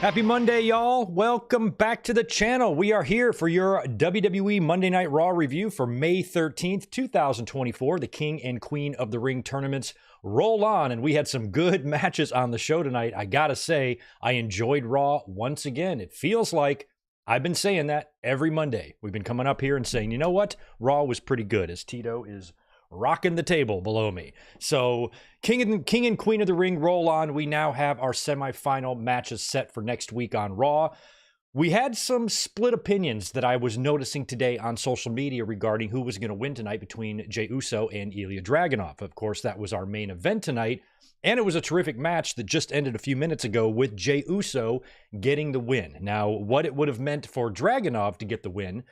Happy Monday, y'all. Welcome back to the channel. We are here for your WWE Monday Night Raw review for May 13th, 2024. The King and Queen of the Ring tournaments roll on, and we had some good matches on the show tonight. I gotta say, I enjoyed Raw once again. It feels like I've been saying that every Monday. We've been coming up here and saying, you know what? Raw was pretty good, as Tito is rocking the table below me. So King and Queen of the Ring roll on. We now have our semifinal matches set for next week on Raw. We had some split opinions that I was noticing today on social media regarding who was going to win tonight between Jey Uso and Ilya Dragunov. Of course, that was our main event tonight, and it was a terrific match that just ended a few minutes ago with Jey Uso getting the win. Now, what it would have meant for Dragunov to get the win,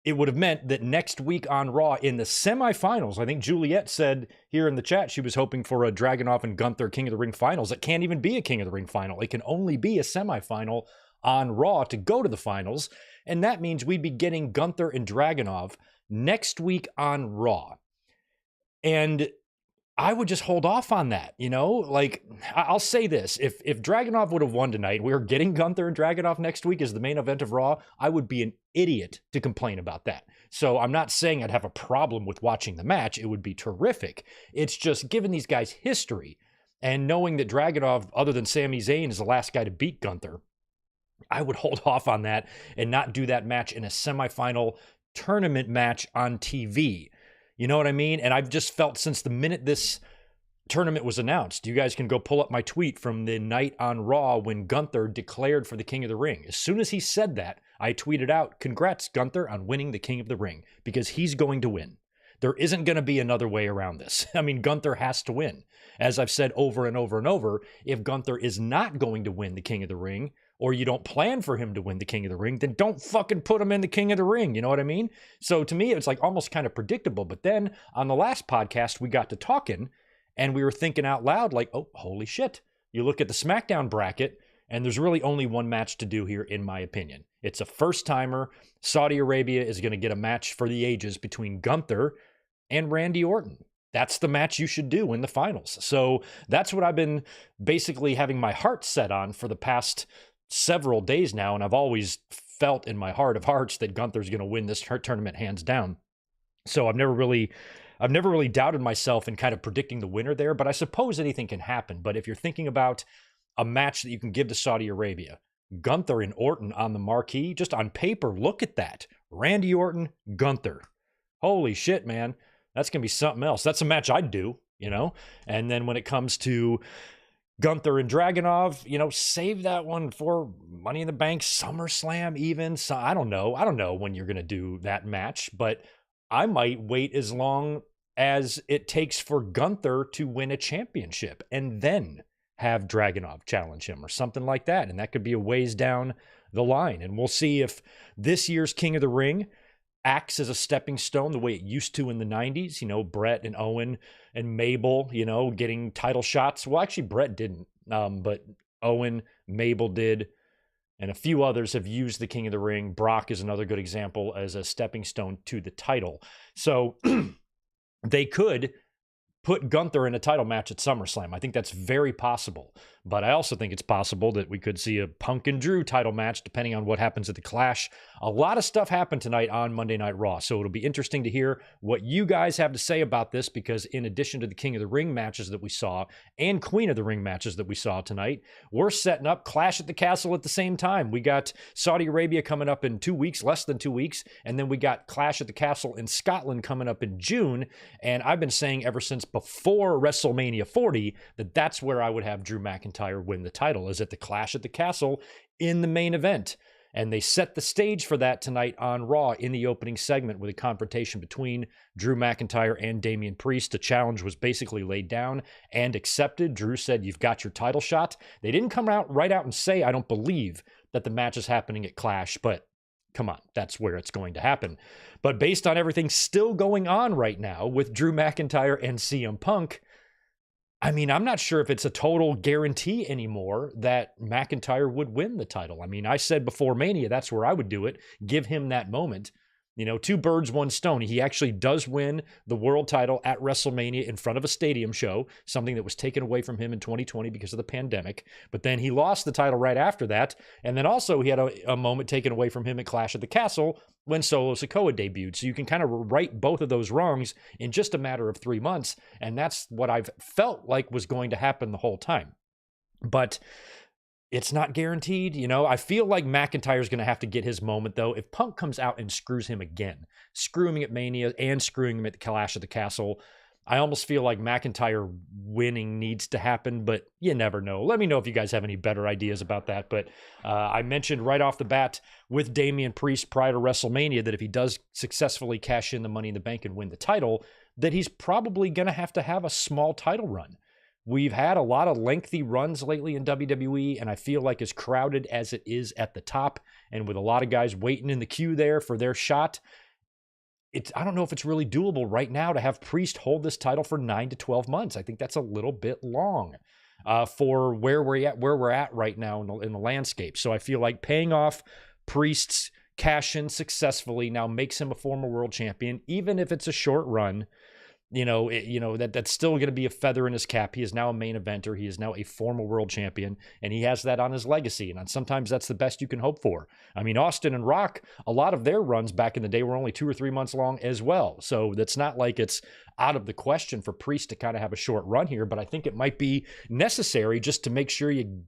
it would have meant that next week on Raw in the semifinals, I think Juliet said here in the chat she was hoping for a Dragunov and Gunther King of the Ring finals. It can't even be a King of the Ring final. It can only be a semifinal on Raw to go to the finals. And that means we'd be getting Gunther and Dragunov next week on Raw. And I would just hold off on that, you know? Like, I'll say this. If Dragunov would have won tonight, we were getting Gunther and Dragunov next week as the main event of Raw, I would be an idiot to complain about that. So I'm not saying I'd have a problem with watching the match. It would be terrific. It's just, given these guys' history and knowing that Dragunov, other than Sami Zayn, is the last guy to beat Gunther, I would hold off on that and not do that match in a semifinal tournament match on TV. You know what I mean? And I've just felt since the minute this tournament was announced, you guys can go pull up my tweet from the night on Raw when Gunther declared for the King of the Ring. As soon as he said that, I tweeted out, congrats, Gunther, on winning the King of the Ring, because he's going to win. There isn't going to be another way around this. I mean, Gunther has to win. As I've said over and over and over, if Gunther is not going to win the King of the Ring, or you don't plan for him to win the King of the Ring, then don't fucking put him in the King of the Ring. You know what I mean? So to me, it's like almost kind of predictable. But then on the last podcast, we got to talking and we were thinking out loud like, oh, holy shit. You look at the SmackDown bracket and there's really only one match to do here, in my opinion. It's a first timer. Saudi Arabia is going to get a match for the ages between Gunther and Randy Orton. That's the match you should do in the finals. So that's what I've been basically having my heart set on for the past several days now, and I've always felt in my heart of hearts that Gunther's going to win this tournament hands down. So I've never really doubted myself in kind of predicting the winner there, but I suppose anything can happen. But if you're thinking about a match that you can give to Saudi Arabia, Gunther and Orton on the marquee, just on paper, look at that. Randy Orton, Gunther. Holy shit, man. That's going to be something else. That's a match I'd do, you know? And then when it comes to Gunther and Dragunov, you know, save that one for Money in the Bank, SummerSlam even. So I don't know. I don't know when you're going to do that match, but I might wait as long as it takes for Gunther to win a championship and then have Dragunov challenge him or something like that. And that could be a ways down the line. And we'll see if this year's King of the Ring acts as a stepping stone the way it used to in the 90s, you know, Brett and Owen and Mabel, you know, getting title shots. Well, actually, Brett didn't, but Owen, Mabel did, and a few others have used the King of the Ring. Brock is another good example as a stepping stone to the title. So they could put Gunther in a title match at SummerSlam. I think that's very possible. But I also think it's possible that we could see a Punk and Drew title match, depending on what happens at the Clash. A lot of stuff happened tonight on Monday Night Raw, so it'll be interesting to hear what you guys have to say about this, because in addition to the King of the Ring matches that we saw and Queen of the Ring matches that we saw tonight, we're setting up Clash at the Castle at the same time. We got Saudi Arabia coming up in 2 weeks, less than 2 weeks, and then we got Clash at the Castle in Scotland coming up in June, and I've been saying ever since before WrestleMania 40 that that's where I would have Drew McIntyre win the title, is at the Clash at the Castle in the main event. And they set the stage for that tonight on Raw in the opening segment with a confrontation between Drew McIntyre and Damian Priest. The challenge was basically laid down and accepted. Drew said, "You've got your title shot." They didn't come out right out and say, "I don't believe that the match is happening at Clash," but come on, that's where it's going to happen. But based on everything still going on right now with Drew McIntyre and CM Punk, I mean, I'm not sure if it's a total guarantee anymore that McIntyre would win the title. I mean, I said before Mania, that's where I would do it. Give him that moment. Two birds, one stone. He actually does win the world title at WrestleMania in front of a stadium show, something that was taken away from him in 2020 because of the pandemic. But then he lost the title right after that. And then also he had a moment taken away from him at Clash at the Castle when Solo Sikoa debuted. So you can kind of right both of those wrongs in just a matter of 3 months. And that's what I've felt like was going to happen the whole time. But it's not guaranteed. I feel like McIntyre's going to have to get his moment, though. If Punk comes out and screws him again, screwing him at Mania and screwing him at the Clash at the Castle, I almost feel like McIntyre winning needs to happen, but you never know. Let me know if you guys have any better ideas about that. But I mentioned right off the bat with Damian Priest prior to WrestleMania that if he does successfully cash in the Money in the Bank and win the title, that he's probably going to have a small title run. We've had a lot of lengthy runs lately in WWE, and I feel like as crowded as it is at the top, and with a lot of guys waiting in the queue there for their shot, I don't know if it's really doable right now to have Priest hold this title for 9 to 12 months. I think that's a little bit long for where we're at right now in the landscape. So I feel like paying off Priest's cash-in successfully now makes him a former world champion, even if it's a short run. That's still going to be a feather in his cap. He is now a main eventer. He is now a former world champion, and he has that on his legacy. And sometimes that's the best you can hope for. I mean, Austin and Rock, a lot of their runs back in the day were only 2 or 3 months long as well. So that's not like it's out of the question for Priest to kind of have a short run here, but I think it might be necessary just to make sure you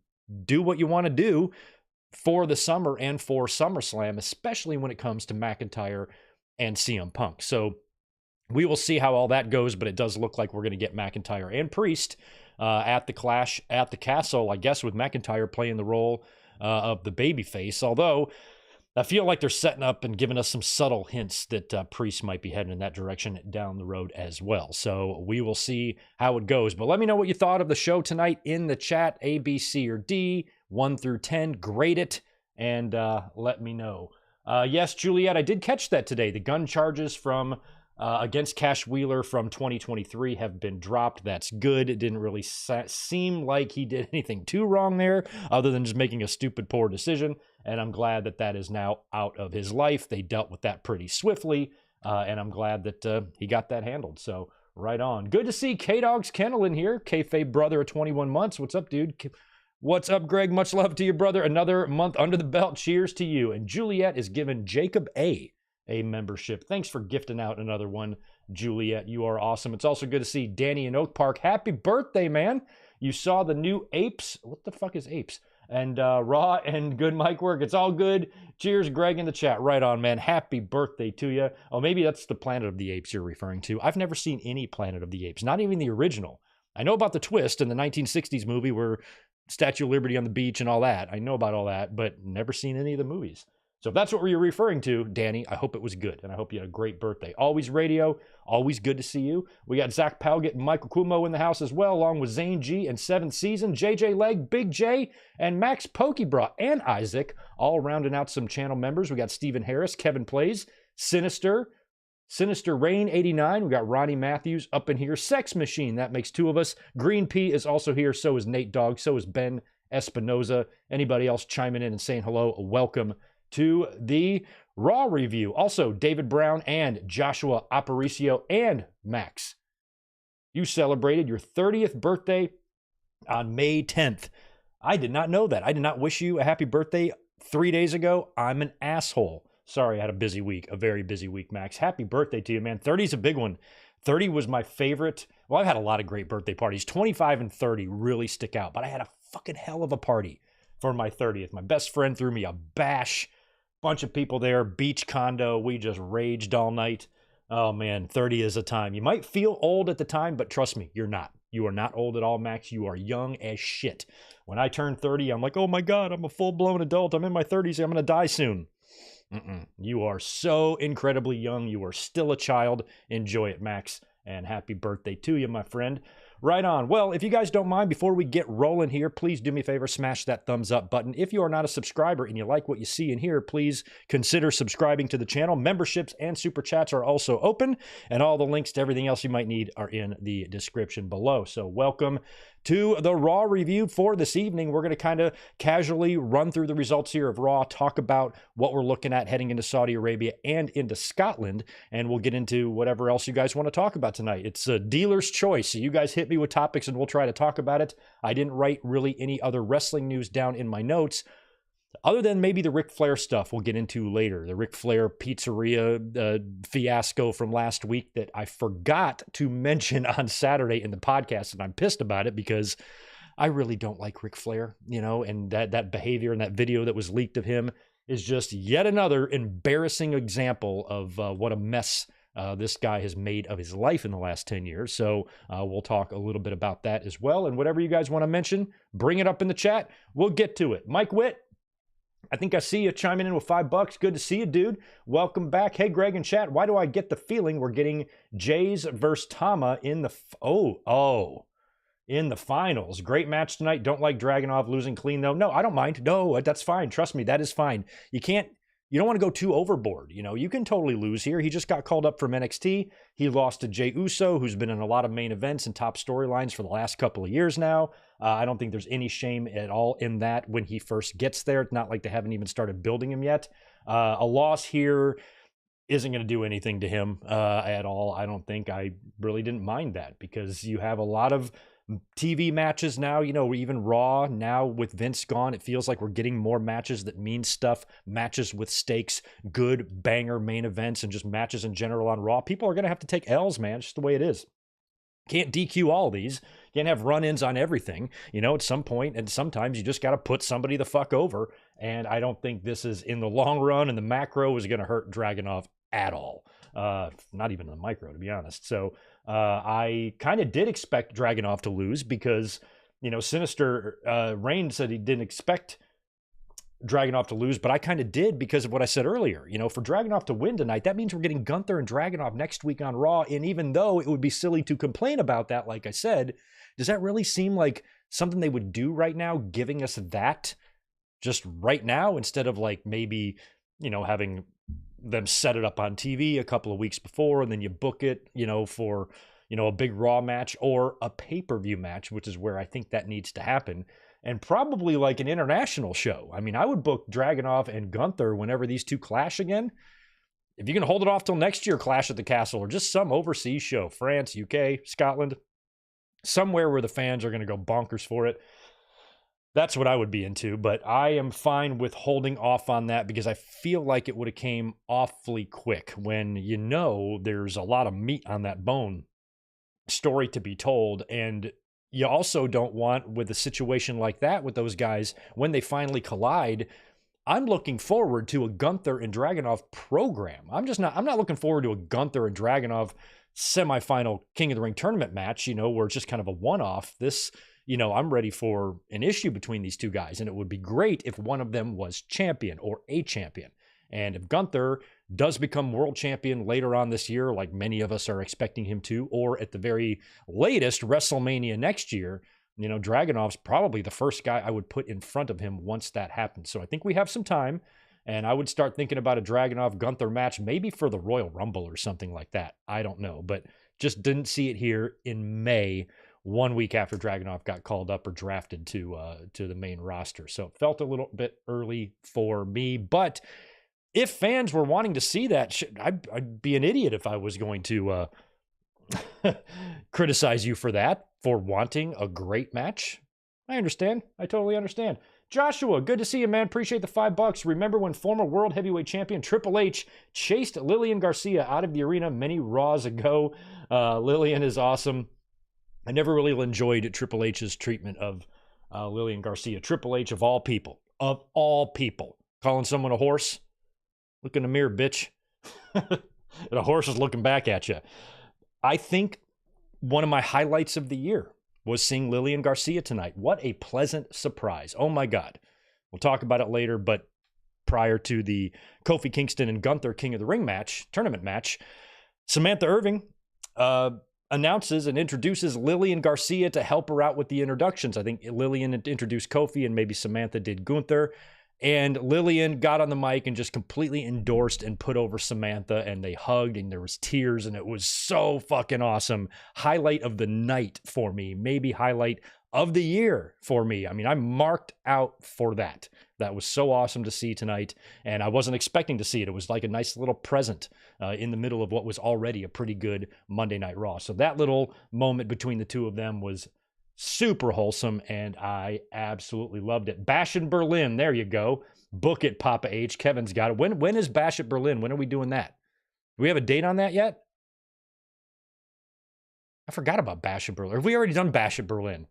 do what you want to do for the summer and for SummerSlam, especially when it comes to McIntyre and CM Punk. So we will see how all that goes, but it does look like we're going to get McIntyre and Priest at the Clash at the Castle, I guess, with McIntyre playing the role of the babyface. Although I feel like they're setting up and giving us some subtle hints that Priest might be heading in that direction down the road as well. So we will see how it goes. But let me know what you thought of the show tonight in the chat. A, B, C, or D, 1 through 10. Grade it and let me know. Yes, Juliet, I did catch that today. The gun charges from against Cash Wheeler from 2023 have been dropped. That's good. It didn't really seem like he did anything too wrong there other than just making a stupid, poor decision. And I'm glad that that is now out of his life. They dealt with that pretty swiftly. And I'm glad that he got that handled. So right on. Good to see K-Dog's Kennel in here. Kayfabe brother of 21 months. What's up, dude? What's up, Greg? Much love to you, brother. Another month under the belt. Cheers to you. And Juliet is giving Jacob a membership. Thanks for gifting out another one, Juliet. You are awesome. It's also good to see Danny in Oak Park. Happy birthday, man. You saw the new Apes. What the fuck is Apes? And Raw and good mic work. It's all good. Cheers, Greg, in the chat. Right on, man. Happy birthday to you. Oh, maybe that's the Planet of the Apes you're referring to. I've never seen any Planet of the Apes, not even the original. I know about the twist in the 1960s movie where Statue of Liberty on the beach and all that. I know about all that, but never seen any of the movies. So if that's what you're referring to, Danny, I hope it was good, and I hope you had a great birthday. Always radio, always good to see you. We got Zach Palgett and Michael Kumo in the house as well, along with Zane G and 7th Season, JJ Leg, Big J, and Max Pokebra, and Isaac, all rounding out some channel members. We got Stephen Harris, Kevin Plays, Sinister Rain 89. We got Ronnie Matthews up in here. Sex Machine, that makes 2 of us. Green P is also here. So is Nate Dogg. So is Ben Espinoza. Anybody else chiming in and saying hello, welcome to the Raw review. Also, David Brown and Joshua Aparicio and Max. You celebrated your 30th birthday on May 10th. I did not know that. I did not wish you a happy birthday 3 days ago. I'm an asshole. Sorry, I had a busy week, a very busy week, Max. Happy birthday to you, man. 30 is a big one. 30 was my favorite. Well, I've had a lot of great birthday parties. 25 and 30 really stick out, but I had a fucking hell of a party for my 30th. My best friend threw me a bash. Bunch of people there, beach condo. We just raged all night. Oh man, 30 is a time. You might feel old at the time, but trust me, you're not. You are not old at all, Max. You are young as shit. When I turned 30, I'm like, oh my God, I'm a full-blown adult. I'm in my 30s. I'm going to die soon. You are so incredibly young. You are still a child. Enjoy it, Max. And happy birthday to you, my friend. Right on. Well, if you guys don't mind, before we get rolling here, please do me a favor, smash that thumbs up button. If you are not a subscriber and you like what you see in here, please consider subscribing to the channel. Memberships and super chats are also open, and all the links to everything else you might need are in the description below. So welcome to the Raw review for this evening. We're going to kind of casually run through the results here of Raw, talk about what we're looking at heading into Saudi Arabia and into Scotland, and we'll get into whatever else you guys want to talk about tonight. It's a dealer's choice, so you guys hit me with topics and we'll try to talk about it. I didn't write really any other wrestling news down in my notes, other than maybe the Ric Flair stuff we'll get into later. The Ric Flair pizzeria fiasco from last week that I forgot to mention on Saturday in the podcast, and I'm pissed about it because I really don't like Ric Flair, and that behavior and that video that was leaked of him is just yet another embarrassing example of what a mess this guy has made of his life in the last 10 years. So we'll talk a little bit about that as well. And whatever you guys want to mention, bring it up in the chat. We'll get to it. Mike Witt, I think I see you chiming in with $5. Good to see you, dude. Welcome back. Hey, Greg and chat. Why do I get the feeling we're getting Jays versus Tama in the in the finals? Great match tonight. Don't like Dragunov losing clean though. No, I don't mind. No, that's fine. Trust me, that is fine. You don't want to go too overboard. You can totally lose here. He just got called up from NXT. He lost to Jey Uso, who's been in a lot of main events and top storylines for the last couple of years now. I don't think there's any shame at all in that when he first gets there. It's not like they haven't even started building him yet. A loss here isn't going to do anything to him at all. I don't think. I really didn't mind that because you have a lot of TV matches now, even Raw now with Vince gone, it feels like we're getting more matches that mean stuff, matches with stakes, good banger main events, and just matches in general on Raw. People are going to have to take L's, man. It's just the way it is. Can't DQ all of these. Can't have run-ins on everything, at some point, and sometimes you just got to put somebody the fuck over, and I don't think this is, in the long run, and the macro is going to hurt Dragunov at all. Not even in the micro, to be honest. So I kind of did expect Dragunov to lose because, Sinister Reign said he didn't expect Dragunov to lose, but I kind of did because of what I said earlier. For Dragunov to win tonight, that means we're getting Gunther and Dragunov next week on Raw, and even though it would be silly to complain about that, like I said, does that really seem like something they would do right now, giving us that just right now instead of like maybe, having them set it up on TV a couple of weeks before and then you book it, for, a big Raw match or a pay-per-view match, which is where I think that needs to happen. And probably like an international show. I mean, I would book Dragunov and Gunther whenever these two clash again. If you can hold it off till next year, Clash at the Castle, or just some overseas show, France, UK, Scotland, somewhere where the fans are going to go bonkers for it. That's what I would be into, but I am fine with holding off on that because I feel like it would have came awfully quick when there's a lot of meat on that bone story to be told. And you also don't want, with a situation like that with those guys, when they finally collide, I'm looking forward to a Gunther and Dragunov program. I'm not looking forward to a Gunther and Dragunov semifinal King of the Ring tournament match, where it's just kind of a one-off. This, I'm ready for an issue between these two guys, and it would be great if one of them was champion or a champion. And if Gunther does become world champion later on this year, like many of us are expecting him to, or at the very latest, WrestleMania next year, Dragunov's probably the first guy I would put in front of him once that happens. So I think we have some time, and I would start thinking about a Dragunov-Gunther match, maybe for the Royal Rumble or something like that. I don't know, but just didn't see it here in May, 1 week after Dragunov got called up or drafted to the main roster. So it felt a little bit early for me, but if fans were wanting to see that, I'd be an idiot if I was going to criticize you for that, for wanting a great match. I understand. I totally understand. Joshua, good to see you, man. Appreciate the $5. Remember when former world heavyweight champion Triple H chased Lillian Garcia out of the arena many Raws ago? Lillian is awesome. I never really enjoyed Triple H's treatment of Lillian Garcia. Triple H, of all people, calling someone a horse. Look in the mirror, bitch. And a horse is looking back at you. I think one of my highlights of the year was seeing Lillian Garcia tonight. What a pleasant surprise. Oh my God. We'll talk about it later, but prior to the Kofi Kingston and Gunther King of the Ring tournament match, Samantha Irving announces and introduces Lillian Garcia to help her out with the introductions. I think Lillian introduced Kofi and maybe Samantha did Gunther. And Lillian got on the mic and just completely endorsed and put over Samantha, and they hugged and there was tears, and it was so fucking awesome. Highlight of the night for me, maybe highlight of the year for me. I mean, I marked out for that. That was so awesome to see tonight, and I wasn't expecting to see it. It was like a nice little present in the middle of what was already a pretty good Monday Night Raw. So that little moment between the two of them was super wholesome, and I absolutely loved it. Bash in Berlin, there you go. Book it, Papa H. Kevin's got it. When is Bash at Berlin? When are we doing that? Do we have a date on that yet? I forgot about Bash at Berlin. Have we already done Bash at Berlin?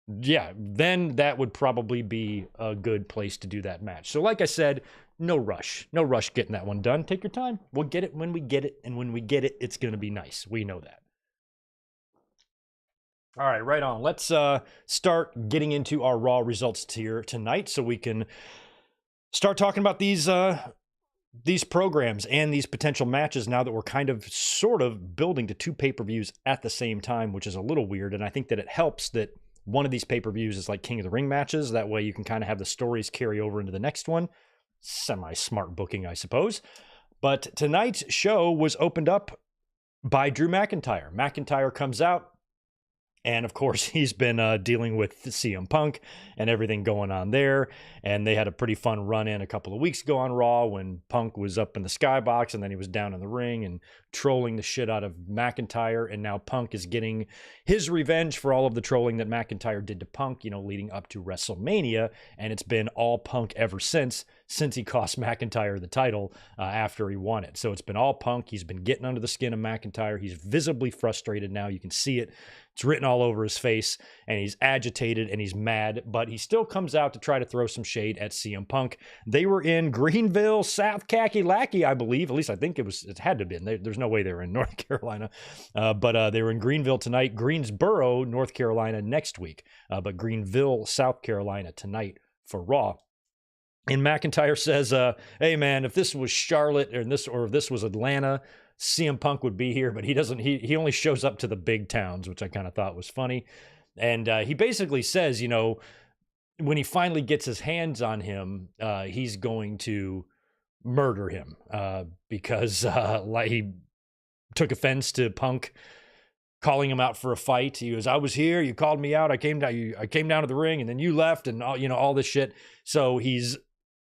Yeah, then that would probably be a good place to do that match. So like I said, no rush. No rush getting that one done. Take your time. We'll get it when we get it, and when we get it, it's going to be nice. We know that. All right, right on. Let's start getting into our Raw results here tonight so we can start talking about these programs and these potential matches now that we're kind of sort of building to two pay-per-views at the same time, which is a little weird. And I think that it helps that one of these pay-per-views is like King of the Ring matches. That way you can kind of have the stories carry over into the next one. Semi-smart booking, I suppose. But tonight's show was opened up by Drew McIntyre. McIntyre comes out, and of course, he's been dealing with CM Punk and everything going on there. And they had a pretty fun run-in a couple of weeks ago on Raw when Punk was up in the skybox and then he was down in the ring and trolling the shit out of McIntyre. And now Punk is getting his revenge for all of the trolling that McIntyre did to Punk, you know, leading up to WrestleMania. And it's been all Punk ever since he cost McIntyre the title after he won it. So it's been all Punk. He's been getting under the skin of McIntyre. He's visibly frustrated now. You can see it. It's written all over his face, and he's agitated and he's mad, but he still comes out to try to throw some shade at CM Punk. They were in Greenville, South Kakalaki, I believe. At least I think it had to have been. There's no way they were in North Carolina. But they were in Greenville tonight, Greensboro, North Carolina next week. But Greenville, South Carolina tonight for Raw. And McIntyre says, hey, man, if this was Charlotte or if this was Atlanta, CM Punk would be here, but he doesn't. He only shows up to the big towns, which I kind of thought was funny. And he basically says, you know, when he finally gets his hands on him, he's going to murder him because like he took offense to Punk calling him out for a fight. He goes, I was here, you called me out, I came down to the ring, and then you left, and all this shit. So he's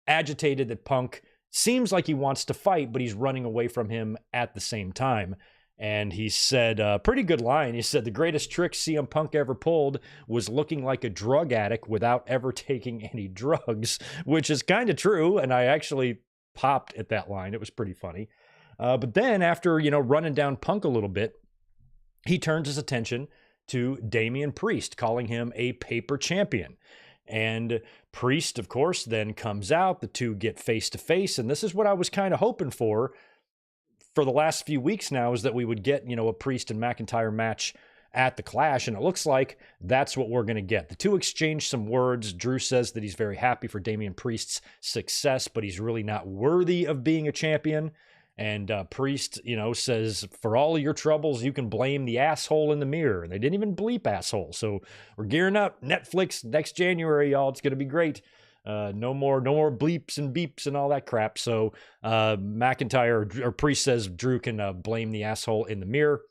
agitated that Punk seems like he wants to fight, but he's running away from him at the same time. And he said a pretty good line. He said the greatest trick CM Punk ever pulled was looking like a drug addict without ever taking any drugs, which is kind of true. And I actually popped at that line. It was pretty funny. But then after, running down Punk a little bit, he turns his attention to Damian Priest, calling him a paper champion. And Priest, of course, then comes out. The two get face to face. And this is what I was kind of hoping for the last few weeks now, is that we would get, a Priest and McIntyre match at the Clash. And it looks like that's what we're going to get. The two exchange some words. Drew says that he's very happy for Damian Priest's success, but he's really not worthy of being a champion. And Priest, says, for all of your troubles, you can blame the asshole in the mirror. And they didn't even bleep asshole. So we're gearing up. Netflix next January, y'all. It's going to be great. No more bleeps and beeps and all that crap. So McIntyre or Priest says Drew can blame the asshole in the mirror.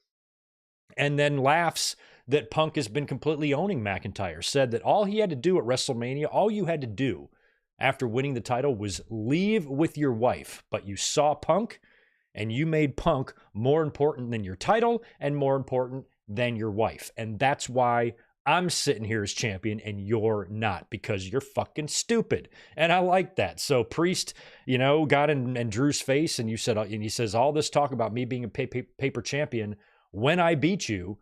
And then laughs that Punk has been completely owning McIntyre. Said that all he had to do at WrestleMania, all you had to do after winning the title was leave with your wife. But you saw Punk, and you made Punk more important than your title and more important than your wife. And that's why I'm sitting here as champion and you're not, because you're fucking stupid. And I like that. So Priest, got in Drew's face, and he says, all this talk about me being a paper champion, when I beat you,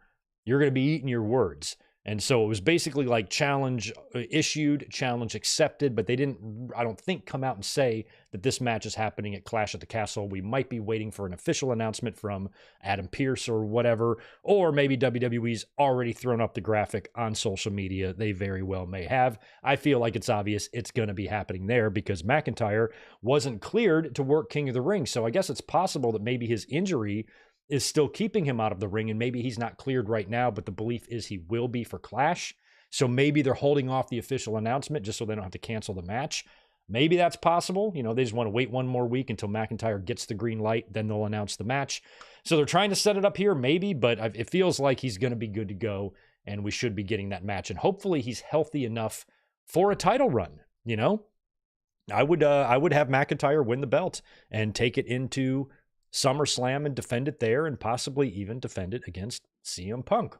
you're going to be eating your words. And so it was basically like challenge issued, challenge accepted, but they didn't, I don't think, come out and say that this match is happening at Clash at the Castle. We might be waiting for an official announcement from Adam Pearce or whatever, or maybe WWE's already thrown up the graphic on social media. They very well may have. I feel like it's obvious it's going to be happening there because McIntyre wasn't cleared to work King of the Ring. So I guess it's possible that maybe his injury is still keeping him out of the ring, and maybe he's not cleared right now, but the belief is he will be for Clash. So maybe they're holding off the official announcement just so they don't have to cancel the match. Maybe that's possible. They just want to wait one more week until McIntyre gets the green light, then they'll announce the match. So they're trying to set it up here, maybe, but it feels like he's going to be good to go and we should be getting that match. And hopefully he's healthy enough for a title run. You know, I would have McIntyre win the belt and take it into SummerSlam and defend it there, and possibly even defend it against CM Punk.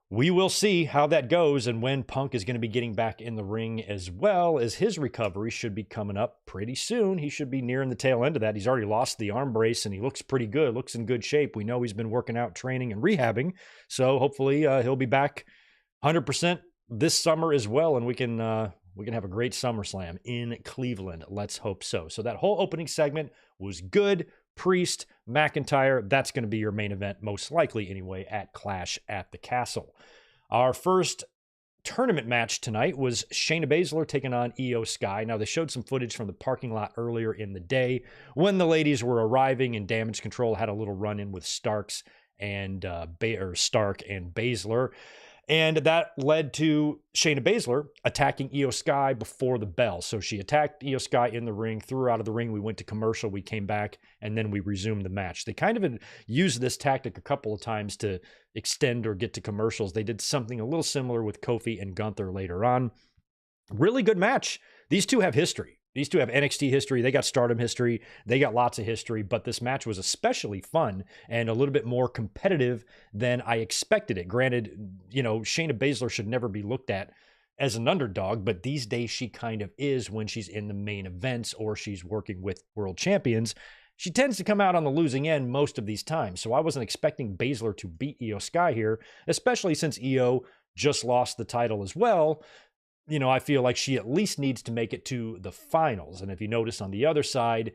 We will see how that goes and when Punk is going to be getting back in the ring, as well as his recovery should be coming up pretty soon. He should be nearing the tail end of that. He's already lost the arm brace and he looks pretty good, looks in good shape. We know he's been working out, training, and rehabbing. So hopefully he'll be back 100% this summer as well, and we can have a great SummerSlam in Cleveland. Let's hope so. So that whole opening segment was good. Priest, McIntyre, that's going to be your main event, most likely anyway, at Clash at the Castle. Our first tournament match tonight was Shayna Baszler taking on Io Sky. Now, they showed some footage from the parking lot earlier in the day when the ladies were arriving, and Damage Control had a little run-in with Stark and Baszler. And that led to Shayna Baszler attacking Io Sky before the bell. So she attacked Io Sky in the ring, threw her out of the ring. We went to commercial, we came back, and then we resumed the match. They kind of used this tactic a couple of times to extend or get to commercials. They did something a little similar with Kofi and Gunther later on. Really good match. These two have history. These two have NXT history. They got Stardom history. They got lots of history, but this match was especially fun and a little bit more competitive than I expected it. Granted, you know, Shayna Baszler should never be looked at as an underdog, but these days she kind of is when she's in the main events or she's working with world champions. She tends to come out on the losing end most of these times. So I wasn't expecting Baszler to beat Io Sky here, especially since Io just lost the title as well. You know, I feel like she at least needs to make it to the finals. And if you notice on the other side,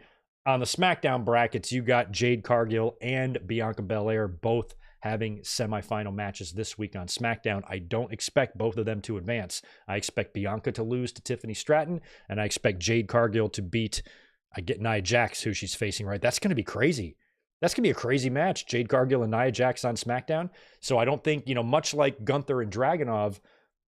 on the SmackDown brackets, you got Jade Cargill and Bianca Belair both having semifinal matches this week on SmackDown. I don't expect both of them to advance. I expect Bianca to lose to Tiffany Stratton, and I expect Jade Cargill to beat Nia Jax, who she's facing, right? That's going to be crazy. That's going to be a crazy match, Jade Cargill and Nia Jax on SmackDown. So I don't think, you know, much like Gunther and Dragunov,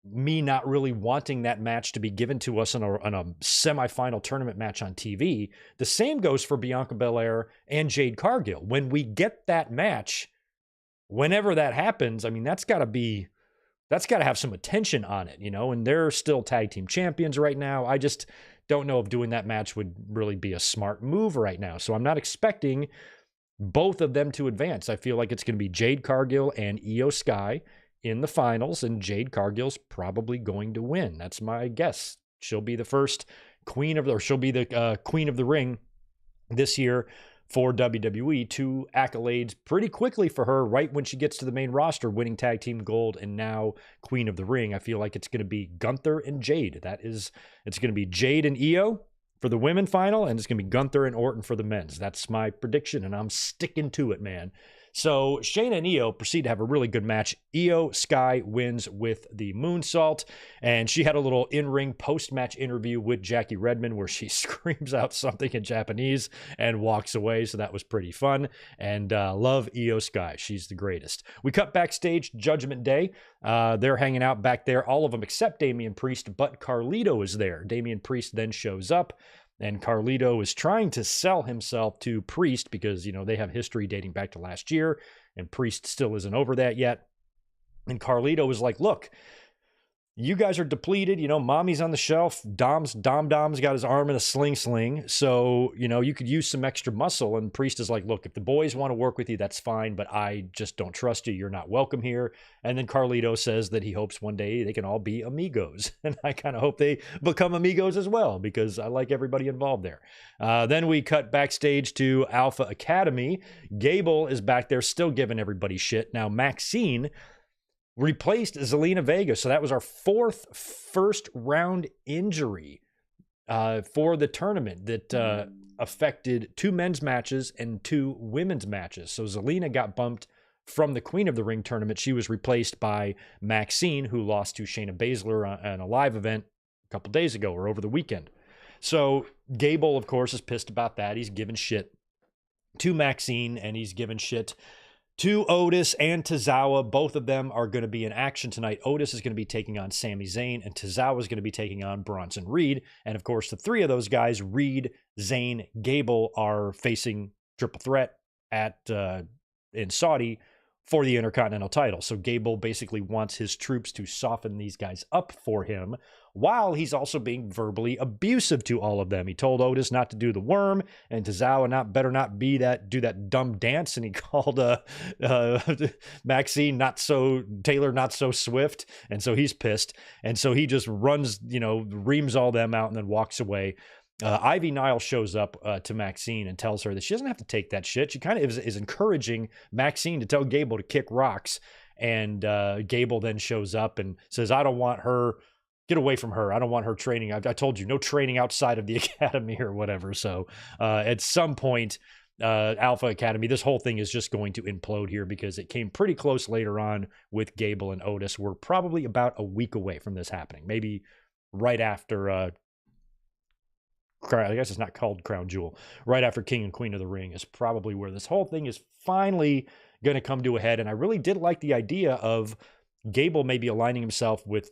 me not really wanting that match to be given to us in a semifinal tournament match on TV. The same goes for Bianca Belair and Jade Cargill. When we get that match, whenever that happens, I mean, that's got to have some attention on it, you know, and they're still tag team champions right now. I just don't know if doing that match would really be a smart move right now. So I'm not expecting both of them to advance. I feel like it's going to be Jade Cargill and Io Sky in the finals, and Jade Cargill's probably going to win. That's my guess. She'll be the first queen of the queen of the ring this year for WWE. 2 accolades pretty quickly for her right when she gets to the main roster, winning tag team gold and now queen of the ring. I feel like it's going to be Gunther and Jade. It's going to be Jade and Io for the women final, and it's going to be Gunther and Orton for the men's. That's my prediction, and I'm sticking to it, man. So Shayna and Io proceed to have a really good match. Io Sky wins with the moonsault, and she had a little in-ring post-match interview with Jackie Redmond where she screams out something in Japanese and walks away, so that was pretty fun. And love Io Sky. She's the greatest. We cut backstage, Judgment Day. They're hanging out back there, all of them except Damian Priest, but Carlito is there. Damian Priest then shows up, and Carlito is trying to sell himself to Priest because, you know, they have history dating back to last year, and Priest still isn't over that yet. And Carlito was like, look, you guys are depleted. You know, mommy's on the shelf. Dom's got his arm in a sling. So, you know, you could use some extra muscle. And Priest is like, look, if the boys want to work with you, that's fine, but I just don't trust you. You're not welcome here. And then Carlito says that he hopes one day they can all be amigos. And I kind of hope they become amigos as well, because I like everybody involved there. Then we cut backstage to Alpha Academy. Gable is back there still giving everybody shit. Now, Maxine replaced Zelina Vega. So that was our 4th first-round injury for the tournament that affected 2 men's matches and 2 women's matches. So Zelina got bumped from the Queen of the Ring tournament. She was replaced by Maxine, who lost to Shayna Baszler on a live event a couple days ago or over the weekend. So Gable, of course, is pissed about that. He's giving shit to Maxine, and he's giving shit to Otis and Tozawa. Both of them are going to be in action tonight. Otis is going to be taking on Sami Zayn, and Tozawa is going to be taking on Bronson Reed. And of course, the 3 of those guys, Reed, Zayn, Gable, are facing triple threat in Saudi for the Intercontinental title. So Gable basically wants his troops to soften these guys up for him, while he's also being verbally abusive to all of them. He told Otis not to do the worm, and Tozawa better not do that dumb dance, and he called Maxine Taylor not so swift, and so he's pissed, and so he just runs, reams all them out and then walks away. Ivy Nile shows up to Maxine and tells her that she doesn't have to take that shit. She kind of is encouraging Maxine to tell Gable to kick rocks, and Gable then shows up and says, I don't want her, get away from her. I don't want her training. I told you, no training outside of the academy or whatever. So at some point, Alpha Academy, this whole thing is just going to implode here, because it came pretty close later on with Gable and Otis. We're probably about a week away from this happening. Maybe right after, I guess it's not called Crown Jewel, right after King and Queen of the Ring is probably where this whole thing is finally going to come to a head. And I really did like the idea of Gable maybe aligning himself with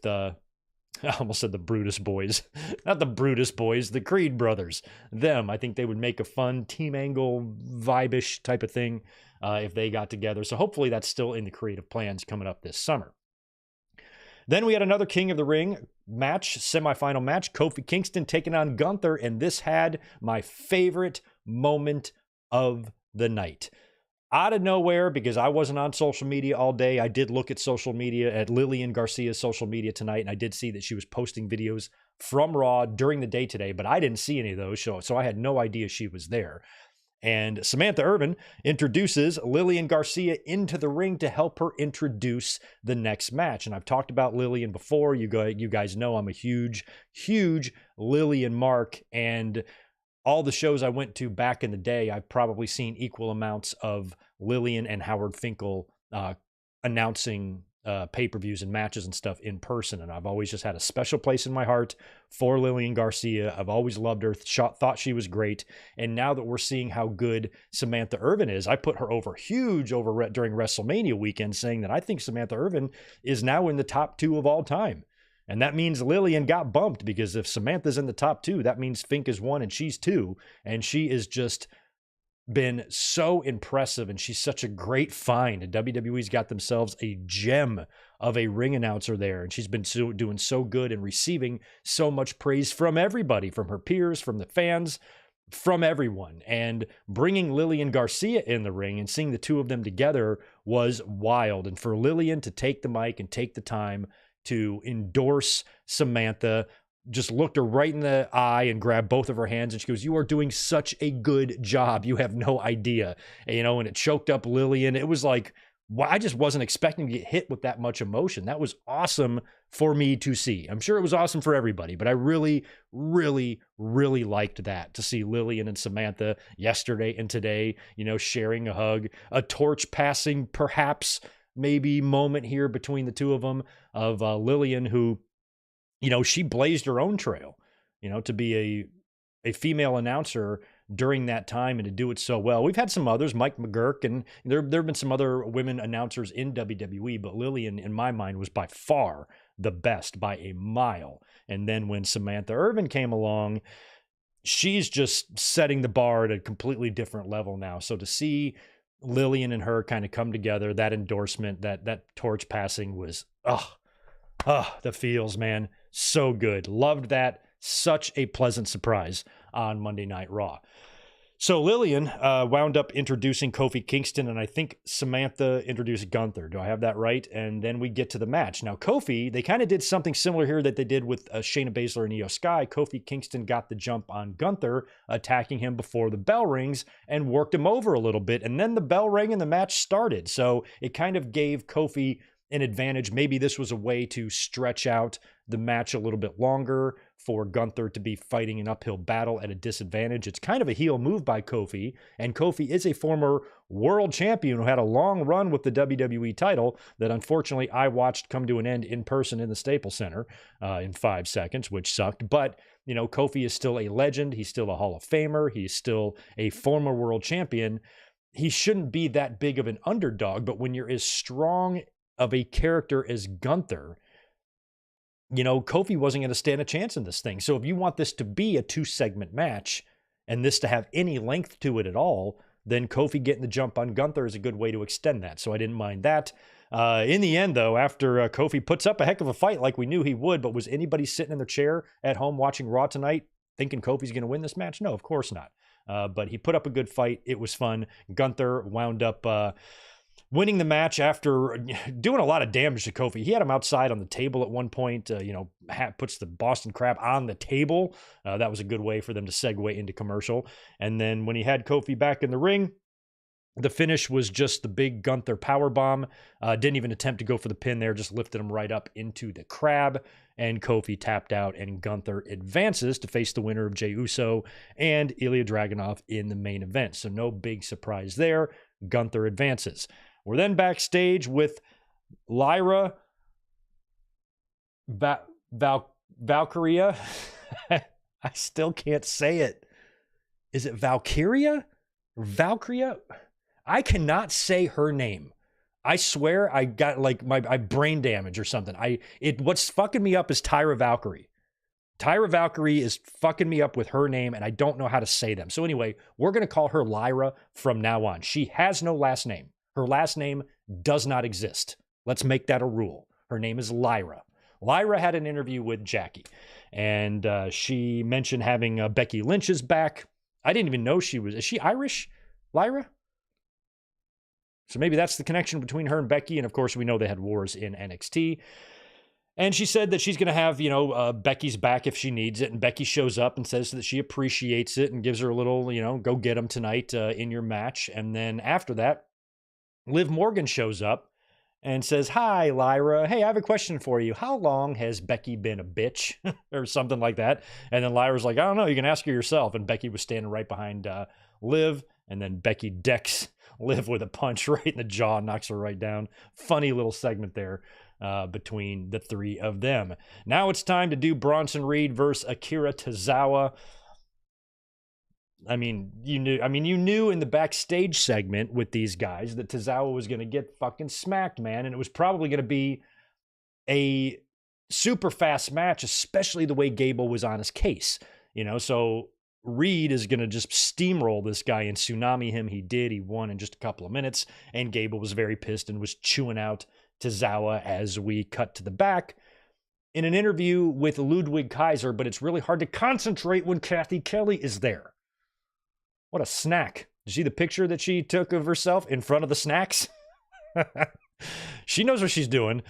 I almost said the Brutus Boys. Not the Brutus Boys, the Creed brothers. Them. I think they would make a fun Team Angle vibe-ish type of thing if they got together. So hopefully that's still in the creative plans coming up this summer. Then we had another King of the Ring match, semifinal match. Kofi Kingston taking on Gunther, and this had my favorite moment of the night. Out of nowhere, because I wasn't on social media all day, I did look at social media, at Lillian Garcia's social media tonight, and I did see that she was posting videos from Raw during the day today, but I didn't see any of those, so I had no idea she was there. And Samantha Irvin introduces Lillian Garcia into the ring to help her introduce the next match. And I've talked about Lillian before. You guys know I'm a huge, huge Lillian mark, and all the shows I went to back in the day, I've probably seen equal amounts of Lillian and Howard Finkel announcing pay-per-views and matches and stuff in person. And I've always just had a special place in my heart for Lillian Garcia. I've always loved her, thought she was great. And now that we're seeing how good Samantha Irvin is, I put her over huge during WrestleMania weekend, saying that I think Samantha Irvin is now in the top 2 of all time. And that means Lillian got bumped, because if Samantha's in the top 2, that means Fink is 1 and she's 2. And she is just been so impressive, and she's such a great find. And WWE's got themselves a gem of a ring announcer there, and she's been doing so good and receiving so much praise from everybody, from her peers, from the fans, from everyone. And bringing Lillian Garcia in the ring and seeing the two of them together was wild. And for Lillian to take the mic and take the time to endorse Samantha, just looked her right in the eye and grabbed both of her hands, and she goes, "You are doing such a good job. You have no idea." And it choked up Lillian. It was like, well, I just wasn't expecting to get hit with that much emotion. That was awesome for me to see. I'm sure it was awesome for everybody, but I really, really, really liked that, to see Lillian and Samantha yesterday and today, sharing a hug, a torch passing, perhaps, maybe moment here between the two of them, of Lillian, who, she blazed her own trail, to be a female announcer during that time and to do it so well. We've had some others, Mike McGurk, and there have been some other women announcers in WWE, but Lillian, in my mind, was by far the best by a mile. And then when Samantha Irvin came along, she's just setting the bar at a completely different level now. So to see Lillian and her kind of come together, that endorsement, that torch passing was, the feels, man. So good. Loved that. Such a pleasant surprise on Monday Night Raw. So Lillian wound up introducing Kofi Kingston, and I think Samantha introduced Gunther. Do I have that right? And then we get to the match. Now, Kofi, they kind of did something similar here that they did with Shayna Baszler and Io Sky. Kofi Kingston got the jump on Gunther, attacking him before the bell rings, and worked him over a little bit. And then the bell rang and the match started. So it kind of gave Kofi an advantage. Maybe this was a way to stretch out the match a little bit longer for Gunther to be fighting an uphill battle at a disadvantage. It's kind of a heel move by Kofi, and Kofi is a former world champion who had a long run with the WWE title that unfortunately I watched come to an end in person in the Staples Center in 5 seconds, which sucked. But, Kofi is still a legend. He's still a Hall of Famer. He's still a former world champion. He shouldn't be that big of an underdog, but when you're as strong of a character as Gunther, Kofi wasn't going to stand a chance in this thing. So if you want this to be a 2-segment match and this to have any length to it at all, then Kofi getting the jump on Gunther is a good way to extend that. So I didn't mind that. In the end, though, after Kofi puts up a heck of a fight like we knew he would, but was anybody sitting in their chair at home watching Raw tonight thinking Kofi's going to win this match? No, of course not. But he put up a good fight. It was fun. Gunther wound up winning the match after doing a lot of damage to Kofi. He had him outside on the table at one point, puts the Boston Crab on the table. That was a good way for them to segue into commercial. And then when he had Kofi back in the ring, the finish was just the big Gunther powerbomb. Didn't even attempt to go for the pin there, just lifted him right up into the crab. And Kofi tapped out, and Gunther advances to face the winner of Jey Uso and Ilya Dragunov in the main event. So no big surprise there. Gunther advances. We're then backstage with Lyra Valkyria. I still can't say it. Is it Valkyria? Valkyria? I cannot say her name. I swear I got like my brain damage or something. What's fucking me up is Tyra Valkyrie. Tyra Valkyrie is fucking me up with her name, and I don't know how to say them. So anyway, we're going to call her Lyra from now on. She has no last name. Her last name does not exist. Let's make that a rule. Her name is Lyra. Lyra had an interview with Jackie, and she mentioned having Becky Lynch's back. I didn't even know is she Irish, Lyra? So maybe that's the connection between her and Becky. And of course, we know they had wars in NXT. And she said that she's going to have, Becky's back if she needs it. And Becky shows up and says that she appreciates it and gives her a little, go get him tonight in your match. And then after that, Liv Morgan shows up and says, "Hi, Lyra. Hey, I have a question for you. How long has Becky been a bitch?" or something like that. And then Lyra's like, "I don't know. You can ask her yourself." And Becky was standing right behind Liv. And then Becky decks Liv with a punch right in the jaw, knocks her right down. Funny little segment there between the three of them. Now it's time to do Bronson Reed versus Akira Tozawa. You knew in the backstage segment with these guys that Tozawa was going to get fucking smacked, man. And it was probably going to be a super fast match, especially the way Gable was on his case. So Reed is going to just steamroll this guy and tsunami him. He did. He won in just a couple of minutes. And Gable was very pissed and was chewing out Tozawa as we cut to the back in an interview with Ludwig Kaiser. But it's really hard to concentrate when Kathy Kelly is there. What a snack. Did you see the picture that she took of herself in front of the snacks? She knows what she's doing.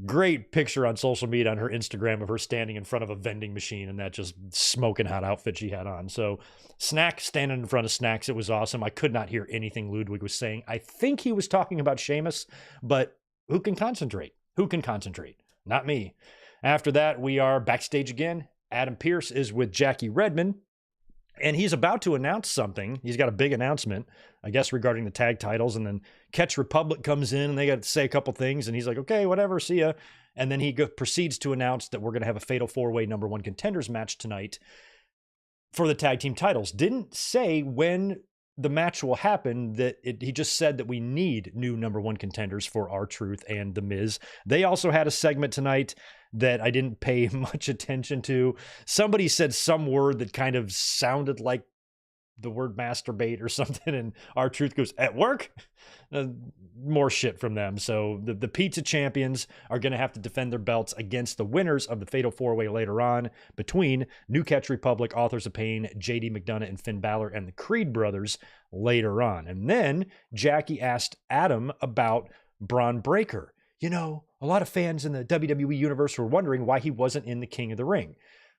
Great picture on social media on her Instagram of her standing in front of a vending machine and that just smoking hot outfit she had on. So Snack standing in front of Snacks. It was awesome. I could not hear anything Ludwig was saying. I think he was talking about Sheamus, but who can concentrate? Who can concentrate? Not me. After that, we are backstage again. Adam Pearce is with Jackie Redmond. And he's about to announce something. He's got a big announcement, I guess, regarding the tag titles. And then Catch Republic comes in and they got to say a couple things. And he's like, okay, whatever, see ya. And then he proceeds to announce that we're going to have a fatal four-way number one contenders match tonight for the tag team titles. Didn't say when the match will happen. He just said that we need new number one contenders for R-Truth and The Miz. They also had a segment tonight that I didn't pay much attention to. Somebody said some word that kind of sounded like the word masturbate or something, and R-Truth goes, "At work?" More shit from them. So the Pizza Champions are going to have to defend their belts against the winners of the Fatal 4-Way later on between New Catch Republic, Authors of Pain, JD McDonough and Finn Balor, and the Creed brothers later on. And then Jackie asked Adam about Braun Breaker. A lot of fans in the WWE universe were wondering why he wasn't in the King of the Ring.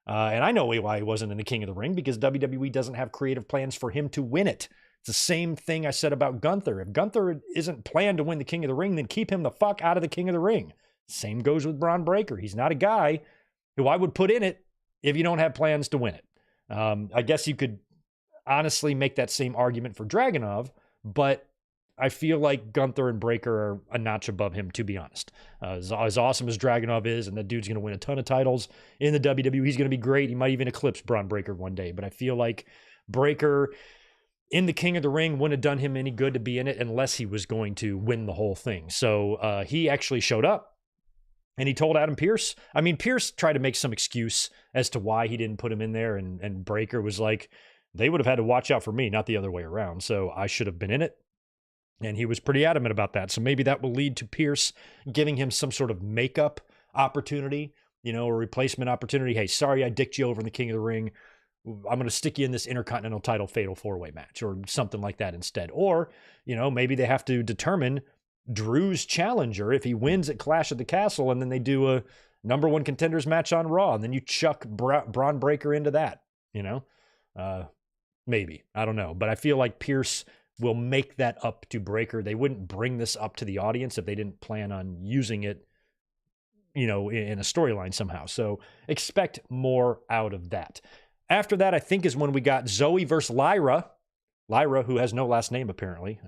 And I know why he wasn't in the King of the Ring, because WWE doesn't have creative plans for him to win it. It's the same thing I said about Gunther. If Gunther isn't planned to win the King of the Ring, then keep him the fuck out of the King of the Ring. Same goes with Braun Breaker. He's not a guy who I would put in it if you don't have plans to win it. I guess you could honestly make that same argument for Dragunov, but I feel like Gunther and Breaker are a notch above him, to be honest. As awesome as Dragunov is, and that dude's going to win a ton of titles in the WWE, he's going to be great. He might even eclipse Braun Breaker one day. But I feel like Breaker in the King of the Ring wouldn't have done him any good to be in it unless he was going to win the whole thing. So he actually showed up, and he told Adam Pearce. Pearce tried to make some excuse as to why he didn't put him in there, and Breaker was like, they would have had to watch out for me, not the other way around. So I should have been in it. And he was pretty adamant about that. So maybe that will lead to Pierce giving him some sort of makeup opportunity, you know, a replacement opportunity. Hey, sorry I dicked you over in the King of the Ring. I'm going to stick you in this Intercontinental title fatal 4-way match or something like that instead. Or, you know, maybe they have to determine Drew's challenger if he wins at Clash at the Castle, and then they do a number one contenders match on Raw, and then you chuck Braun Breaker into that, you know? Maybe. I don't know. But I feel like Pierce will make that up to Breaker. They wouldn't bring this up to the audience if they didn't plan on using it, you know, in a storyline somehow. So expect more out of that. After that, I think, is when we got Zoe versus Lyra. Lyra, who has no last name, apparently.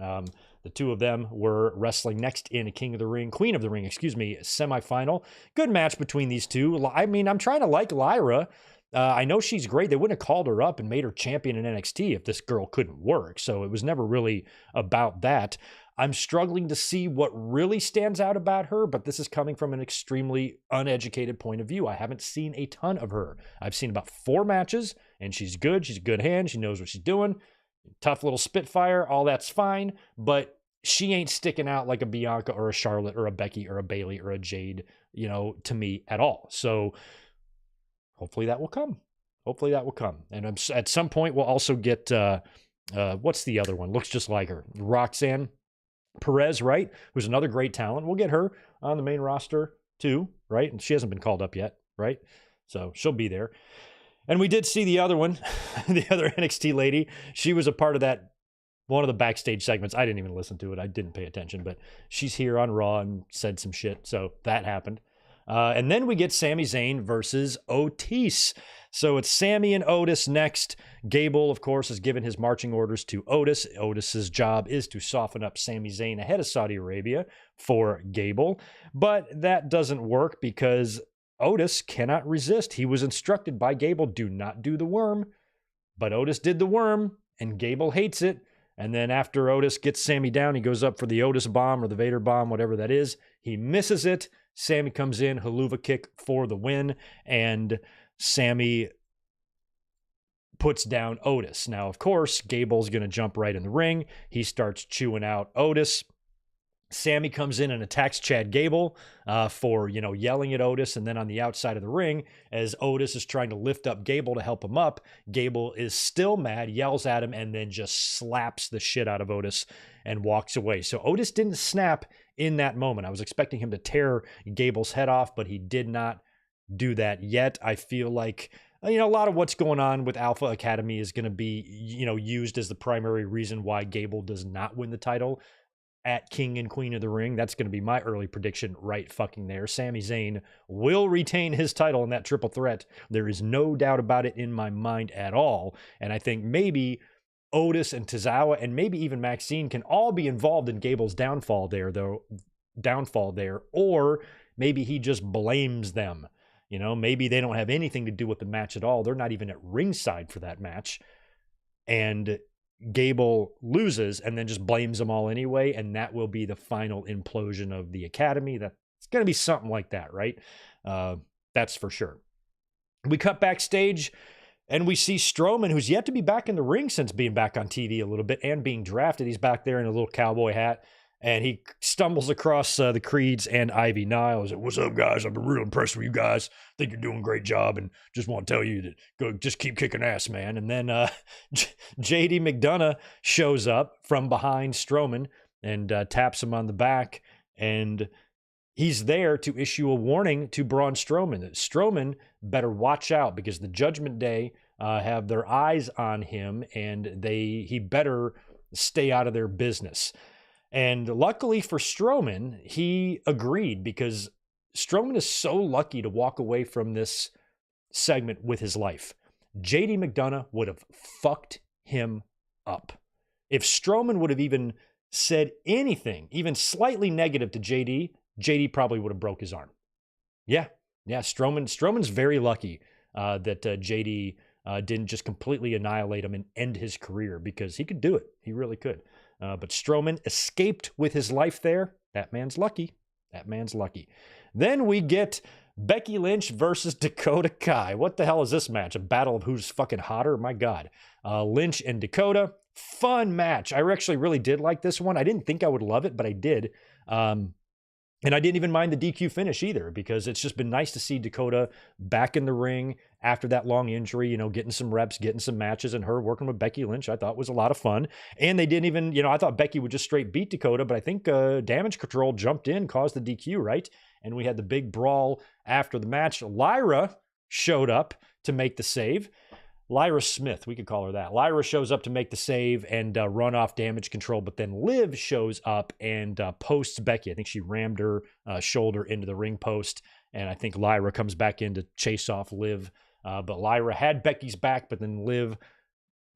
The two of them were wrestling next in a Queen of the Ring, semifinal. Good match between these two. I mean, I'm trying to like Lyra. I know she's great. They wouldn't have called her up and made her champion in NXT if this girl couldn't work. So it was never really about that. I'm struggling to see what really stands out about her, but this is coming from an extremely uneducated point of view. I haven't seen a ton of her. I've seen about 4 matches, and she's good. She's a good hand. She knows what she's doing. Tough little Spitfire. All that's fine, but she ain't sticking out like a Bianca or a Charlotte or a Becky or a Bayley or a Jade, you know, to me at all. So hopefully that will come. Hopefully that will come. And at some point, we'll also get, what's the other one? Looks just like her. Roxanne Perez, right? Who's another great talent. We'll get her on the main roster too, right? And she hasn't been called up yet, right? So she'll be there. And we did see the other one, the other NXT lady. She was a part of that, one of the backstage segments. I didn't even listen to it. I didn't pay attention, but she's here on Raw and said some shit. So that happened. And then we get Sami Zayn versus Otis. So it's Sami and Otis next. Gable, of course, has given his marching orders to Otis. Otis's job is to soften up Sami Zayn ahead of Saudi Arabia for Gable. But that doesn't work because Otis cannot resist. He was instructed by Gable, do not do the worm. But Otis did the worm, and Gable hates it. And then after Otis gets Sami down, he goes up for the Otis bomb or the Vader bomb, whatever that is. He misses it. Sami comes in, haluva kick for the win, and Sami puts down Otis. Now, of course, Gable's going to jump right in the ring. He starts chewing out Otis. Sami comes in and attacks Chad Gable for, you know, yelling at Otis. And then on the outside of the ring, as Otis is trying to lift up Gable to help him up, Gable is still mad, yells at him, and then just slaps the shit out of Otis and walks away. So Otis didn't snap in that moment. I was expecting him to tear Gable's head off, but he did not do that yet. I feel like, you know, a lot of what's going on with Alpha Academy is going to be, you know, used as the primary reason why Gable does not win the title at King and Queen of the Ring. That's going to be my early prediction right fucking there. Sami Zayn will retain his title in that triple threat. There is no doubt about it in my mind at all. And I think maybe Otis and Tozawa and maybe even Maxine can all be involved in Gable's downfall there, or maybe he just blames them. You know, maybe they don't have anything to do with the match at all. They're not even at ringside for that match. And Gable loses and then just blames them all anyway, and that will be the final implosion of the Academy. That's going to be something like that, right? That's for sure. We cut backstage, and we see Strowman, who's yet to be back in the ring since being back on TV a little bit and being drafted. He's back there in a little cowboy hat, and he stumbles across the Creeds and Ivy Niles. What's up, guys? I've been real impressed with you guys. Think you're doing a great job, and just want to tell you that go just keep kicking ass, man. And then JD McDonough shows up from behind Strowman and taps him on the back, and he's there to issue a warning to Braun Strowman that Strowman better watch out because the Judgment Day have their eyes on him, and he better stay out of their business. And luckily for Strowman, he agreed because Strowman is so lucky to walk away from this segment with his life. JD McDonough would have fucked him up. If Strowman would have even said anything, even slightly negative to JD probably would have broke his arm. Yeah, Strowman's very lucky that JD didn't just completely annihilate him and end his career because he could do it. He really could. But Strowman escaped with his life there. That man's lucky. Then we get Becky Lynch versus Dakota Kai. What the hell is this match? A battle of who's fucking hotter? My God. Lynch and Dakota. Fun match. I actually really did like this one. I didn't think I would love it, but I did. And I didn't even mind the DQ finish either, because it's just been nice to see Dakota back in the ring after that long injury, you know, getting some reps, getting some matches, and her working with Becky Lynch, I thought was a lot of fun. And they didn't even, you know, I thought Becky would just straight beat Dakota, but I think Damage Control jumped in, caused the DQ, right? And we had the big brawl after the match. Lyra showed up to make the save. Lyra Smith, we could call her that. Lyra shows up to make the save and run off Damage Control, but then Liv shows up and posts Becky. I think she rammed her shoulder into the ring post, and I think Lyra comes back in to chase off Liv. But Lyra had Becky's back, but then Liv,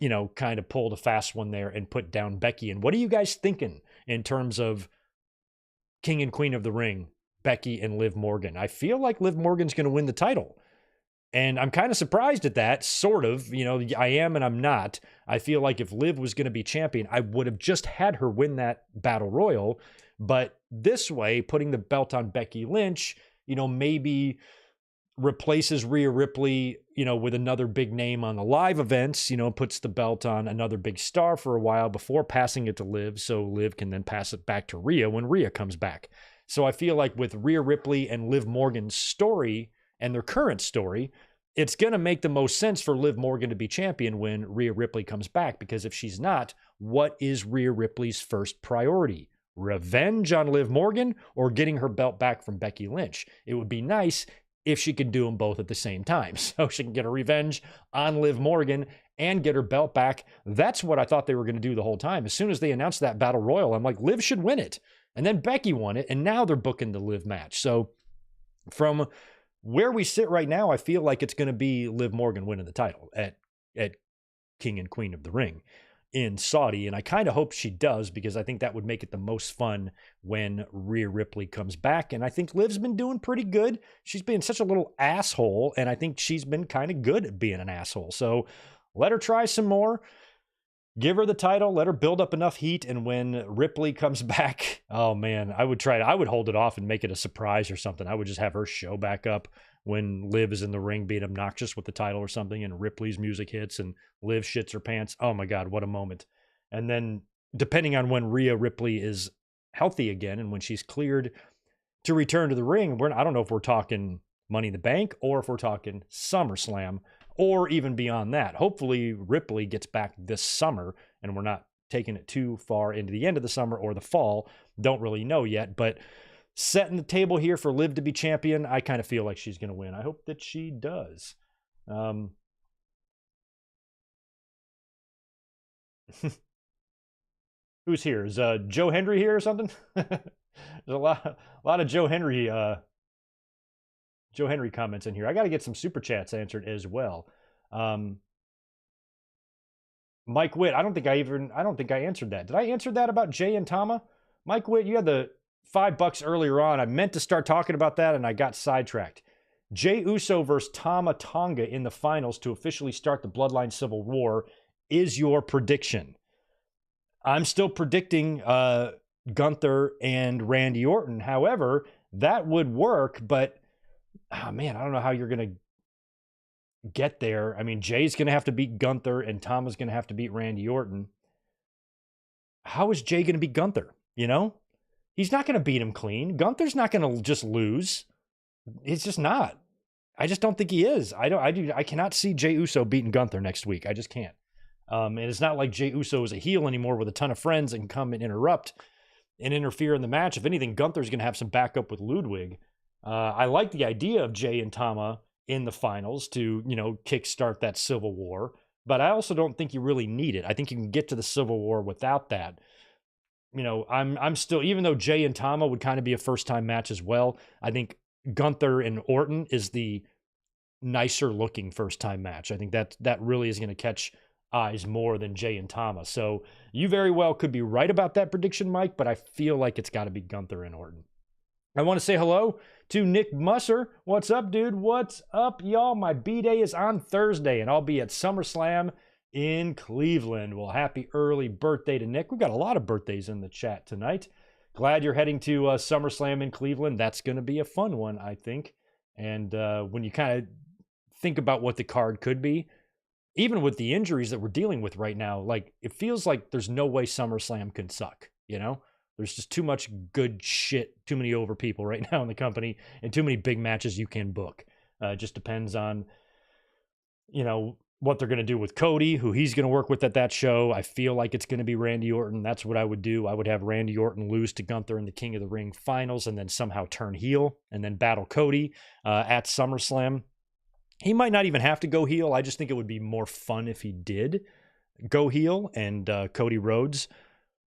you know, kind of pulled a fast one there and put down Becky. And what are you guys thinking in terms of King and Queen of the Ring, Becky and Liv Morgan? I feel like Liv Morgan's going to win the title. And I'm kind of surprised at that, sort of. You know, I am and I'm not. I feel like if Liv was going to be champion, I would have just had her win that Battle Royal. But this way, putting the belt on Becky Lynch, you know, maybe replaces Rhea Ripley, you know, with another big name on the live events, you know, puts the belt on another big star for a while before passing it to Liv, so Liv can then pass it back to Rhea when Rhea comes back. So I feel like with Rhea Ripley and Liv Morgan's story, and their current story, it's going to make the most sense for Liv Morgan to be champion when Rhea Ripley comes back, because if she's not, what is Rhea Ripley's first priority? Revenge on Liv Morgan or getting her belt back from Becky Lynch? It would be nice if she could do them both at the same time, so she can get a revenge on Liv Morgan and get her belt back. That's what I thought they were going to do the whole time. As soon as they announced that Battle Royal, I'm like, Liv should win it. And then Becky won it, and now they're booking the Liv match. So from where we sit right now, I feel like it's going to be Liv Morgan winning the title at King and Queen of the Ring in Saudi. And I kind of hope she does, because I think that would make it the most fun when Rhea Ripley comes back. And I think Liv's been doing pretty good. She's been such a little asshole, and I think she's been kind of good at being an asshole. So let her try some more. Give her the title, let her build up enough heat, and when Ripley comes back, oh man, I would hold it off and make it a surprise or something. I would just have her show back up when Liv is in the ring being obnoxious with the title or something, and Ripley's music hits and Liv shits her pants. Oh my God, what a moment. And then depending on when Rhea Ripley is healthy again and when she's cleared to return to the ring, I don't know if we're talking Money in the Bank or if we're talking SummerSlam, or even beyond that. Hopefully Ripley gets back this summer and we're not taking it too far into the end of the summer or the fall. Don't really know yet, but setting the table here for Liv to be champion, I kind of feel like she's going to win. I hope that she does. Who's here? Is Joe Henry here or something? There's a lot of Joe Henry comments in here. I got to get some super chats answered as well. Mike Witt, I don't think I answered that. Did I answer that about Jay and Tama? Mike Witt, you had the $5 earlier on. I meant to start talking about that and I got sidetracked. Jay Uso versus Tama Tonga in the finals to officially start the Bloodline Civil War is your prediction. I'm still predicting Gunther and Randy Orton. However, that would work, but oh man, I don't know how you're going to get there. I mean, Jay's going to have to beat Gunther and Tama's going to have to beat Randy Orton. How is Jay going to beat Gunther? You know, he's not going to beat him clean. Gunther's not going to just lose. It's just not. I just don't think he is. I cannot see Jay Uso beating Gunther next week. I just can't. And it's not like Jay Uso is a heel anymore with a ton of friends and come and interrupt and interfere in the match. If anything, Gunther's going to have some backup with Ludwig. I like the idea of Jay and Tama in the finals to, you know, kickstart that Civil War, but I also don't think you really need it. I think you can get to the Civil War without that. You know, I'm still, even though Jay and Tama would kind of be a first-time match as well, I think Gunther and Orton is the nicer looking first-time match. I think that really is going to catch eyes more than Jay and Tama. So you very well could be right about that prediction, Mike, but I feel like it's got to be Gunther and Orton. I want to say hello to Nick Musser. What's up, dude? What's up, y'all? My B-Day is on Thursday, and I'll be at SummerSlam in Cleveland. Well, happy early birthday to Nick. We've got a lot of birthdays in the chat tonight. Glad you're heading to SummerSlam in Cleveland. That's going to be a fun one, I think. And when you kind of think about what the card could be, even with the injuries that we're dealing with right now, like it feels like there's no way SummerSlam can suck, you know? There's just too much good shit, too many over people right now in the company, and too many big matches you can book. It just depends on, you know, what they're going to do with Cody, who he's going to work with at that show. I feel like it's going to be Randy Orton. That's what I would do. I would have Randy Orton lose to Gunther in the King of the Ring finals and then somehow turn heel and then battle Cody at SummerSlam. He might not even have to go heel. I just think it would be more fun if he did go heel, and Cody Rhodes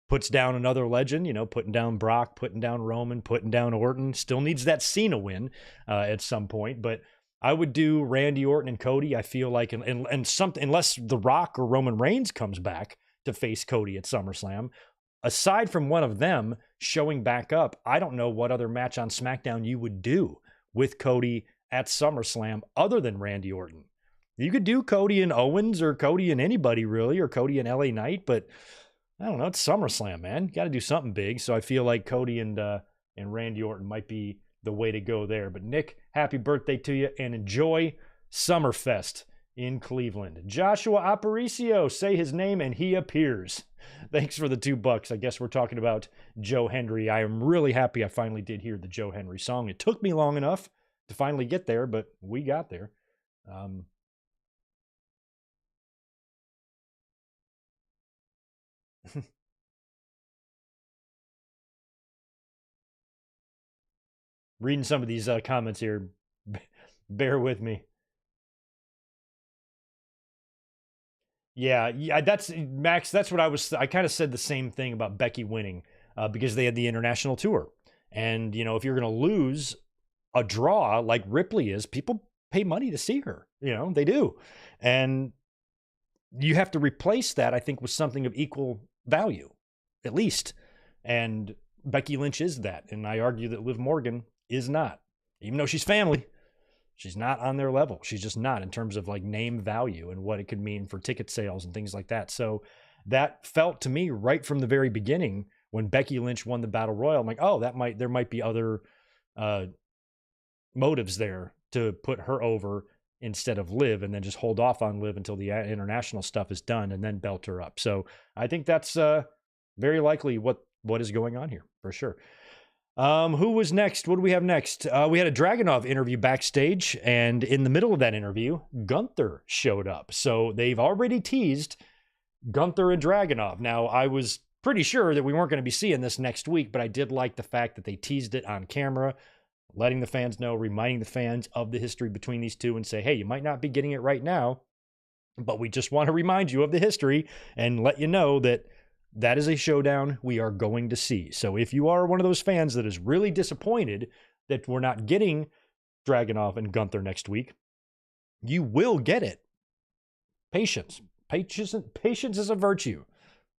puts down another legend, you know, putting down Brock, putting down Roman, putting down Orton. Still needs that Cena win at some point, but I would do Randy Orton and Cody. I feel like, and something, unless The Rock or Roman Reigns comes back to face Cody at SummerSlam, aside from one of them showing back up, I don't know what other match on SmackDown you would do with Cody at SummerSlam other than Randy Orton. You could do Cody and Owens or Cody and anybody really, or Cody and LA Knight, but I don't know. It's SummerSlam, man. You got to do something big. So I feel like Cody and Randy Orton might be the way to go there. But Nick, happy birthday to you and enjoy Summerfest in Cleveland. Joshua Aparicio, say his name and he appears. Thanks for the $2. I guess we're talking about Joe Hendry. I am really happy I finally did hear the Joe Hendry song. It took me long enough to finally get there, but we got there. Reading some of these comments here. Bear with me. Yeah, that's Max. That's what I kind of said the same thing about Becky winning because they had the international tour. And, you know, if you're going to lose a draw like Ripley is, people pay money to see her. You know, they do. And you have to replace that, I think, with something of equal value, at least. And Becky Lynch is that. And I argue that Liv Morgan is not. Even though she's family, she's not on their level. She's just not in terms of like name value and what it could mean for ticket sales and things like that. So that felt to me right from the very beginning when Becky Lynch won the Battle Royal. I'm like, oh, there might be other motives there to put her over instead of Liv, and then just hold off on Liv until the international stuff is done and then belt her up. So I think that's very likely what is going on here for sure. Who was next? What do we have next? We had a Dragunov interview backstage, and in the middle of that interview, Gunther showed up. So they've already teased Gunther and Dragunov. Now, I was pretty sure that we weren't going to be seeing this next week, but I did like the fact that they teased it on camera, letting the fans know, reminding the fans of the history between these two and say, hey, you might not be getting it right now, but we just want to remind you of the history and let you know that that is a showdown we are going to see. So if you are one of those fans that is really disappointed that we're not getting Dragunov and Gunther next week, you will get it. Patience. Patience is a virtue.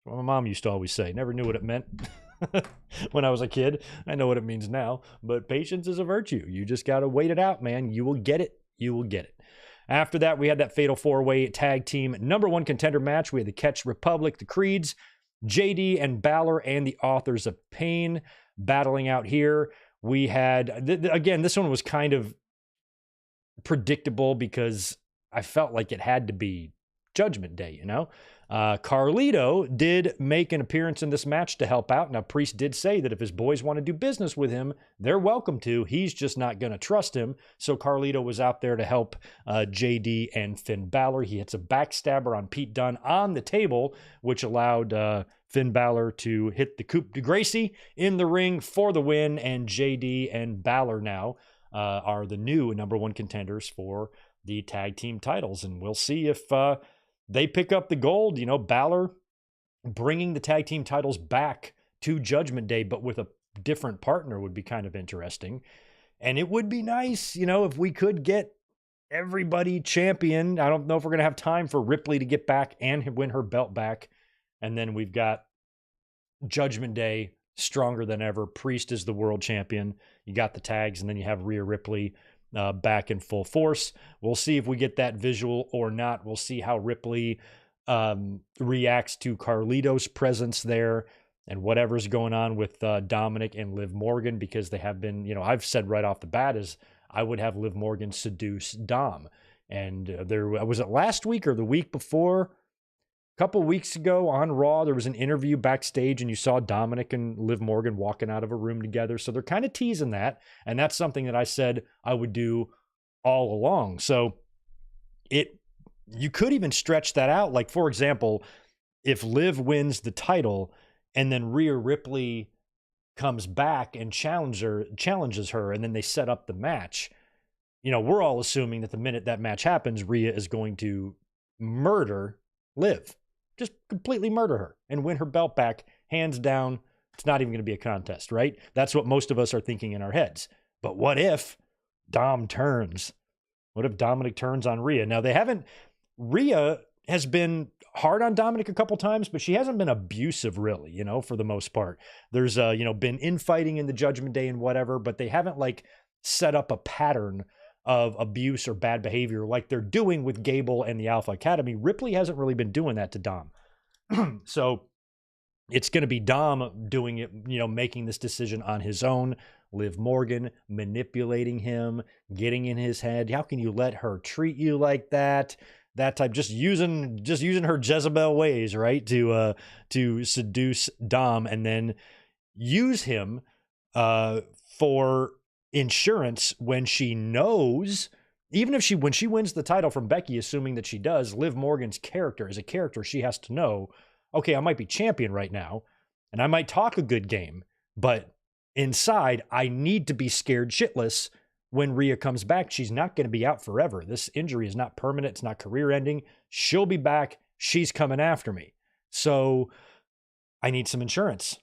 What my mom used to always say. Never knew what it meant when I was a kid. I know what it means now, but patience is a virtue. You just got to wait it out, man. You will get it. You will get it. After that, we had that Fatal 4-Way Tag Team #1 contender match. We had the Catch Republic, the Creeds, JD and Balor, and the Authors of Pain battling out here. We had, again, this one was kind of predictable because I felt like it had to be Judgment Day, you know? Carlito did make an appearance in this match to help out. Now, Priest did say that if his boys want to do business with him, they're welcome to. He's just not going to trust him. So Carlito was out there to help JD and Finn Balor. He hits a backstabber on Pete Dunne on the table, which allowed Finn Balor to hit the coup de Gracie in the ring for the win. And JD and Balor now are the new #1 contenders for the tag team titles. And we'll see if they pick up the gold. You know, Balor bringing the tag team titles back to Judgment Day, but with a different partner would be kind of interesting. And it would be nice, you know, if we could get everybody champion. I don't know if we're going to have time for Ripley to get back and win her belt back. And then we've got Judgment Day stronger than ever. Priest is the world champion. You got the tags, and then you have Rhea Ripley back in full force. We'll see if we get that visual or not. We'll see how Ripley reacts to Carlito's presence there and whatever's going on with Dominic and Liv Morgan, because they have been, you know, I've said right off the bat is I would have Liv Morgan seduce Dom. And there was it last week or the week before? A couple weeks ago on Raw, there was an interview backstage and you saw Dominic and Liv Morgan walking out of a room together. So they're kind of teasing that. And that's something that I said I would do all along. So you could even stretch that out. Like, for example, if Liv wins the title and then Rhea Ripley comes back and challenges her, and then they set up the match, we're all assuming that the minute that match happens, Rhea is going to murder Liv. Just completely murder her and win her belt back, hands down. It's not even going to be a contest, right? That's what most of us are thinking in our heads. But what if Dom turns? What if Dominic turns on Rhea? Now, Rhea has been hard on Dominic a couple times, but she hasn't been abusive really, for the most part. There's, been infighting in the Judgment Day and whatever, but they haven't set up a pattern of abuse or bad behavior like they're doing with Gable and the Alpha Academy. Ripley hasn't really been doing that to Dom. So it's going to be Dom doing it, making this decision on his own. Liv Morgan manipulating him, getting in his head. How can you let her treat you like that? That type, just using her Jezebel ways, right? To seduce Dom and then use him for insurance when she knows, even if when she wins the title from Becky, assuming that she does, Liv Morgan's character is a character. She has to know, okay, I might be champion right now and I might talk a good game, but inside I need to be scared shitless when Rhea comes back. She's not going to be out forever. This injury is not permanent. It's not career ending. She'll be back. She's coming after me. So I need some insurance.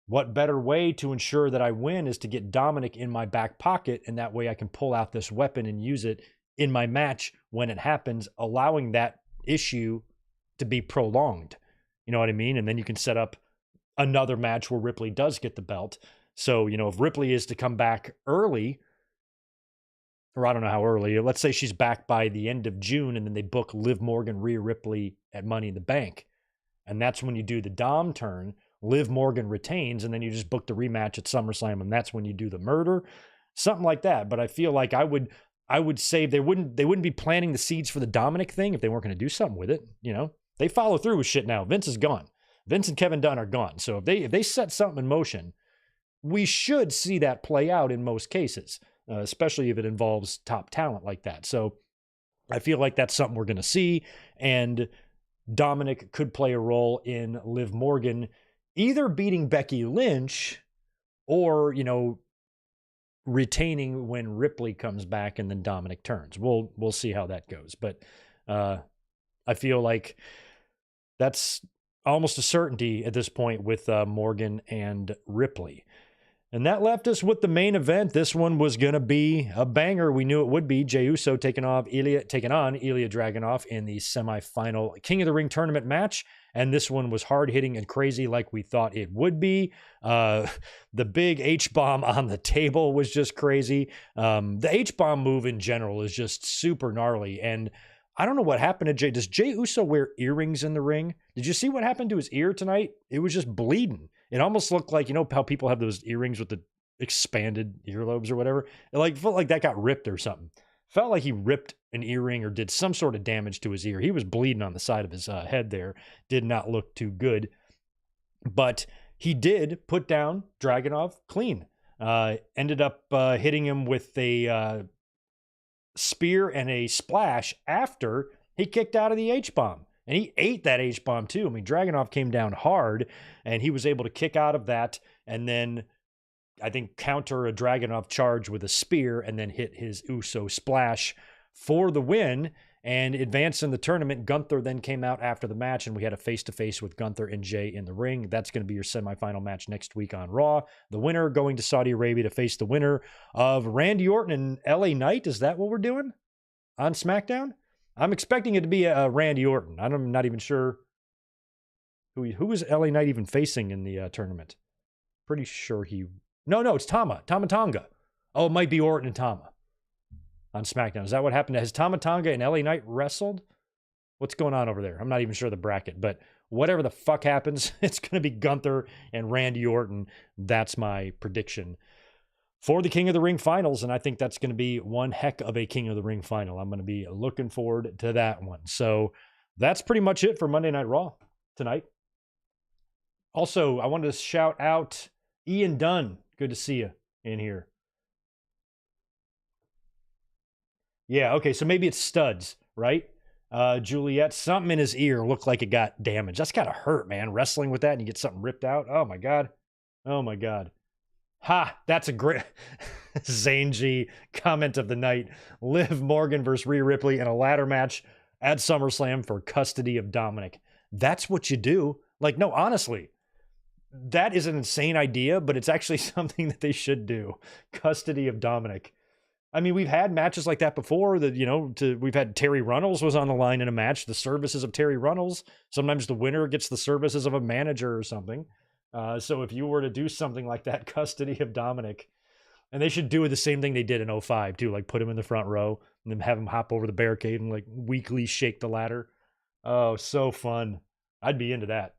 What better way to ensure that I win is to get Dominic in my back pocket, and that way I can pull out this weapon and use it in my match when it happens, allowing that issue to be prolonged. You know what I mean? And then you can set up another match where Ripley does get the belt. So, if Ripley is to come back early, or I don't know how early, let's say she's back by the end of June, and then they book Liv Morgan, Rhea Ripley at Money in the Bank. And that's when you do the Dom turn. Liv Morgan retains, and then you just book the rematch at SummerSlam, and that's when you do the murder, something like that. But I feel like I would say they wouldn't be planting the seeds for the Dominic thing if they weren't going to do something with it. They follow through with shit now. Vince is gone. Vince and Kevin Dunn are gone. So if they set something in motion, we should see that play out in most cases, especially if it involves top talent like that. So I feel like that's something we're going to see, and Dominic could play a role in Liv Morgan either beating Becky Lynch or, retaining when Ripley comes back and then Dominic turns. We'll see how that goes. But I feel like that's almost a certainty at this point with Morgan and Ripley. And that left us with the main event. This one was going to be a banger. We knew it would be. Jey Uso taking on Ilya Dragunov in the semifinal King of the Ring tournament match. And this one was hard-hitting and crazy like we thought it would be. The big H-bomb on the table was just crazy. The H-bomb move in general is just super gnarly. And I don't know what happened to Jey. Does Jey Uso wear earrings in the ring? Did you see what happened to his ear tonight? It was just bleeding. It almost looked like, how people have those earrings with the expanded earlobes or whatever? It felt like that got ripped or something. Felt like he ripped an earring or did some sort of damage to his ear. He was bleeding on the side of his head there. Did not look too good. But he did put down Dragunov clean. Ended up hitting him with a spear and a splash after he kicked out of the H-bomb. And he ate that H-bomb too. I mean, Dragunov came down hard, and he was able to kick out of that and then, I think, counter a Dragunov charge with a spear and then hit his Uso splash for the win and advance in the tournament. Gunther then came out after the match, and we had a face-to-face with Gunther and Jey in the ring. That's going to be your semifinal match next week on Raw. The winner going to Saudi Arabia to face the winner of Randy Orton and LA Knight. Is that what we're doing on SmackDown? I'm expecting it to be a Randy Orton. I'm not even sure who is LA Knight even facing in the tournament. Pretty sure No, it's Tama Tonga. Oh, it might be Orton and Tama on SmackDown. Is that what happened? Has Tama Tonga and LA Knight wrestled? What's going on over there? I'm not even sure the bracket, but whatever the fuck happens, it's going to be Gunther and Randy Orton. That's my prediction for the King of the Ring finals. And I think that's going to be one heck of a King of the Ring final. I'm going to be looking forward to that one. So that's pretty much it for Monday Night Raw tonight. Also, I wanted to shout out Ian Dunn. Good to see you in here. Yeah, okay, so maybe it's studs, right? Juliet, something in his ear looked like it got damaged. That's gotta hurt, man. Wrestling with that and you get something ripped out. Oh my God. Oh my God. Ha, that's a great Zane G comment of the night. Liv Morgan versus Rhea Ripley in a ladder match at SummerSlam for custody of Dominic. That's what you do. Like, no, honestly, that is an insane idea, but it's actually something that they should do. Custody of Dominic. I mean, we've had matches like that before. That, you know, we've had Terry Runnels was on the line in a match. The services of Terry Runnels. Sometimes the winner gets the services of a manager or something. So if you were to do something like that, custody of Dominic, and they should do the same thing they did in 05 too, like put him in the front row and then have him hop over the barricade and like weakly shake the ladder. Oh, so fun. I'd be into that.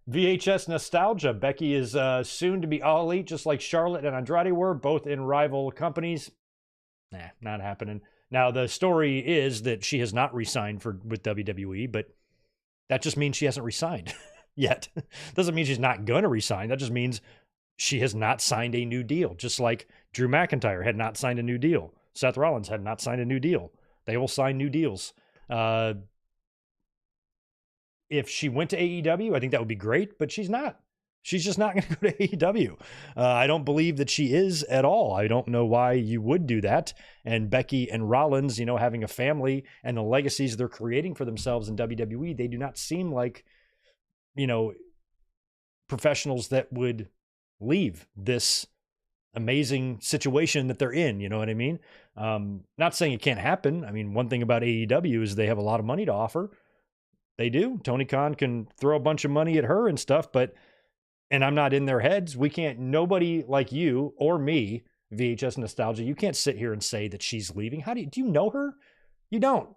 VHS nostalgia. Becky is soon to be All Elite, just like Charlotte and Andrade were, both in rival companies. Nah, not happening. Now, the story is that she has not re-signed with WWE, but that just means she hasn't re-signed yet. Doesn't mean she's not going to re-sign. That just means she has not signed a new deal, just like Drew McIntyre had not signed a new deal. Seth Rollins had not signed a new deal. They will sign new deals. If she went to AEW, I think that would be great, but she's not. She's just not going to go to AEW. I don't believe that she is at all. I don't know why you would do that. And Becky and Rollins, you know, having a family and the legacies they're creating for themselves in WWE, they do not seem like, you know, professionals that would leave this amazing situation that they're in. You know what I mean? Not saying it can't happen. I mean, one thing about AEW is they have a lot of money to offer. They do. Tony Khan can throw a bunch of money at her and stuff, but, and I'm not in their heads. We can't, nobody like you or me, VHS Nostalgia, you can't sit here and say that she's leaving. Do you know her? You don't.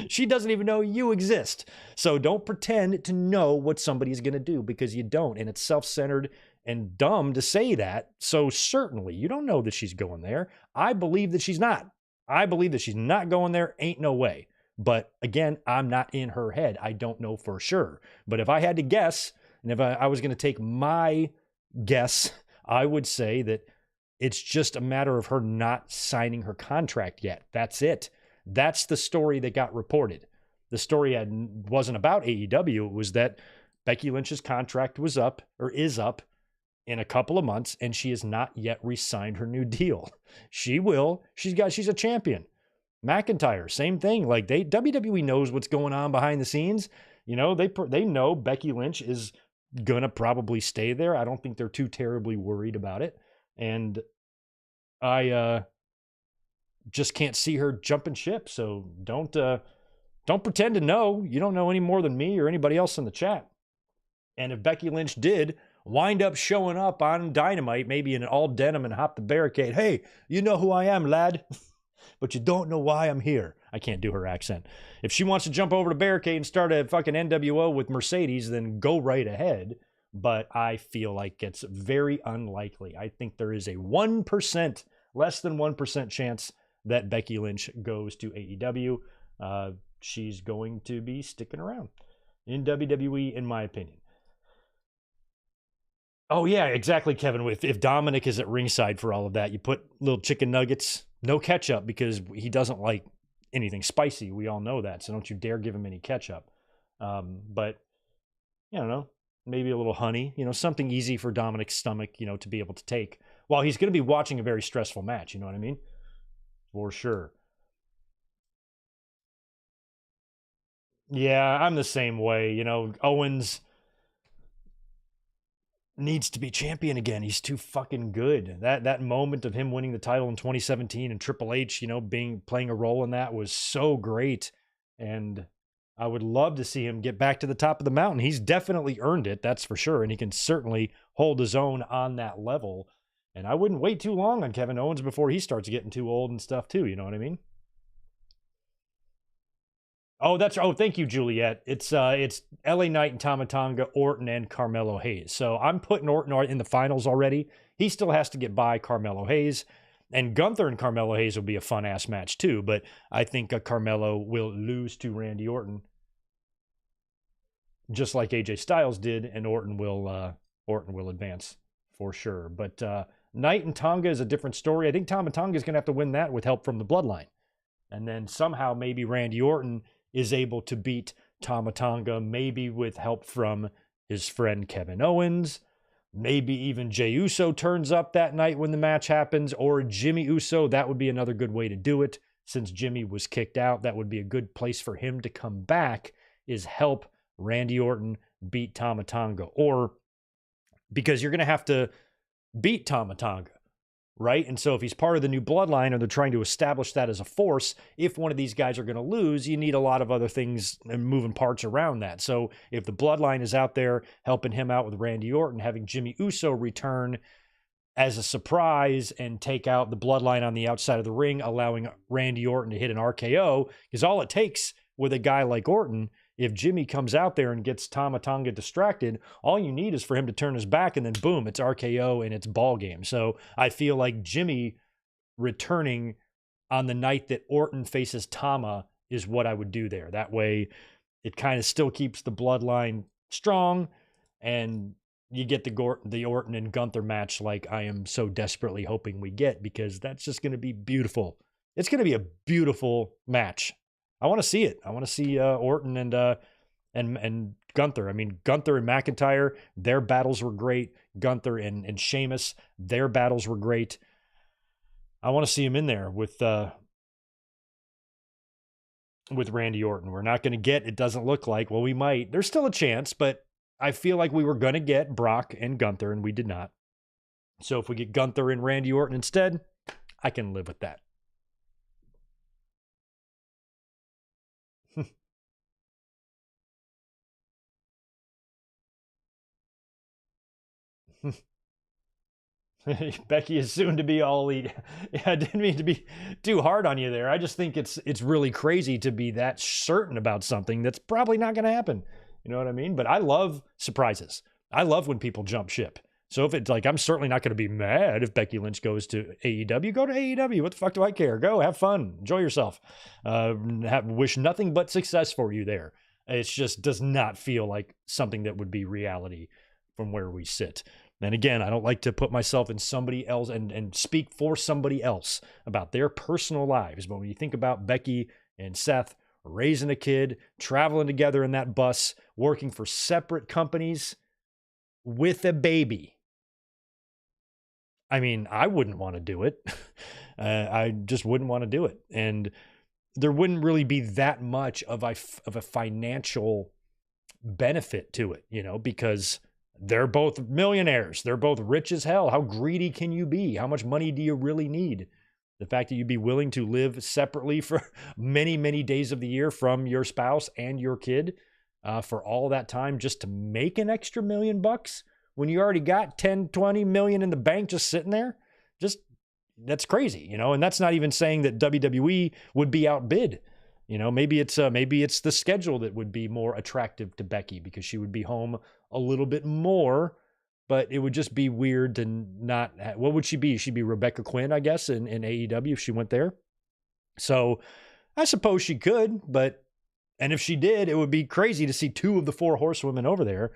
She doesn't even know you exist. So don't pretend to know what somebody's going to do, because you don't. And it's self-centered and dumb to say that. So certainly you don't know that she's going there. I believe that she's not. I believe that she's not going there. Ain't no way. But again, I'm not in her head. I don't know for sure. But if I had to guess, and if I was going to take my guess, I would say that it's just a matter of her not signing her contract yet. That's it. That's the story that got reported. The story wasn't about AEW. It was that Becky Lynch's contract was up, or is up, in a couple of months, and she has not yet re-signed her new deal. She will. She's a champion. McIntyre, same thing. Like, WWE knows what's going on behind the scenes. You know, they know Becky Lynch is gonna probably stay there. I don't think they're too terribly worried about it. And I just can't see her jumping ship. So don't pretend to know. You don't know any more than me or anybody else in the chat. And if Becky Lynch did wind up showing up on Dynamite, maybe in an all denim and hop the barricade, hey, you know who I am, lad. But you don't know why I'm here. I can't do her accent. If she wants to jump over the barricade and start a fucking NWO with Mercedes, then go right ahead. But I feel like it's very unlikely. I think there is a 1%, less than 1% chance that Becky Lynch goes to AEW. She's going to be sticking around in WWE, in my opinion. Oh, yeah, exactly, Kevin. If Dominic is at ringside for all of that, you put little chicken nuggets, no ketchup, because he doesn't like anything spicy. We all know that. So don't you dare give him any ketchup. But, I don't know, maybe a little honey, something easy for Dominic's stomach, to be able to take while he's going to be watching a very stressful match. You know what I mean? For sure. Yeah, I'm the same way. Owens needs to be champion again. He's too fucking good. That moment of him winning the title in 2017 and Triple H, playing a role in that was so great. And I would love to see him get back to the top of the mountain. He's definitely earned it, that's for sure. And he can certainly hold his own on that level. And I wouldn't wait too long on Kevin Owens before he starts getting too old and stuff too. You know what I mean? Thank you, Juliet. It's LA Knight and Tama Tonga, Orton, and Carmelo Hayes. So I'm putting Orton in the finals already. He still has to get by Carmelo Hayes. And Gunther and Carmelo Hayes will be a fun ass match too, but I think Carmelo will lose to Randy Orton, just like AJ Styles did, and Orton will advance for sure. But Knight and Tonga is a different story. I think Tama Tonga is going to have to win that with help from the Bloodline, and then somehow maybe Randy Orton is able to beat Tama Tonga, maybe with help from his friend Kevin Owens. Maybe even Jey Uso turns up that night when the match happens, or Jimmy Uso. That would be another good way to do it. Since Jimmy was kicked out, that would be a good place for him to come back, is help Randy Orton beat Tama Tonga. Or because you're going to have to beat Tama Tonga, right? And so if he's part of the new bloodline, or they're trying to establish that as a force, if one of these guys are going to lose, you need a lot of other things and moving parts around that. So if the bloodline is out there helping him out with Randy Orton, having Jimmy Uso return as a surprise and take out the bloodline on the outside of the ring, allowing Randy Orton to hit an RKO, because all it takes with a guy like Orton, if Jimmy comes out there and gets Tama Tonga distracted, all you need is for him to turn his back, and then boom, it's RKO and it's ball game. So I feel like Jimmy returning on the night that Orton faces Tama is what I would do there. That way it kind of still keeps the bloodline strong, and you get the Orton and Gunther match like I am so desperately hoping we get, because that's just going to be beautiful. It's going to be a beautiful match. I want to see it. I want to see Orton and Gunther. I mean, Gunther and McIntyre, their battles were great. Gunther and Sheamus, their battles were great. I want to see him in there with Randy Orton. We're not going to get, it doesn't look like, well, we might. There's still a chance, but I feel like we were going to get Brock and Gunther, and we did not. So if we get Gunther and Randy Orton instead, I can live with that. Becky is soon to be all elite. Yeah, I didn't mean to be too hard on you there. I just think it's really crazy to be that certain about something that's probably not going to happen. You know what I mean? But I love surprises. I love when people jump ship. So if it's like, I'm certainly not going to be mad if Becky Lynch goes to AEW. Go to AEW. What the fuck do I care? Go have fun. Enjoy yourself. Wish nothing but success for you there. It just does not feel like something that would be reality from where we sit. And again, I don't like to put myself in somebody else and speak for somebody else about their personal lives. But when you think about Becky and Seth raising a kid, traveling together in that bus, working for separate companies with a baby, I mean, I wouldn't want to do it. I just wouldn't want to do it. And there wouldn't really be that much of a financial benefit to it, you know, because they're both millionaires. They're both rich as hell. How greedy can you be? How much money do you really need? The fact that you'd be willing to live separately for many, many days of the year from your spouse and your kid for all that time just to make an extra $1 million when you already got 10, 20 million in the bank just sitting there. Just, that's crazy, you know? And that's not even saying that WWE would be outbid. You know, maybe it's the schedule that would be more attractive to Becky because she would be home a little bit more, but it would just be weird to not. What would she be? She'd be Rebecca Quinn, I guess, in AEW if she went there. So I suppose she could, and if she did, it would be crazy to see 2 of the 4 horsewomen over there.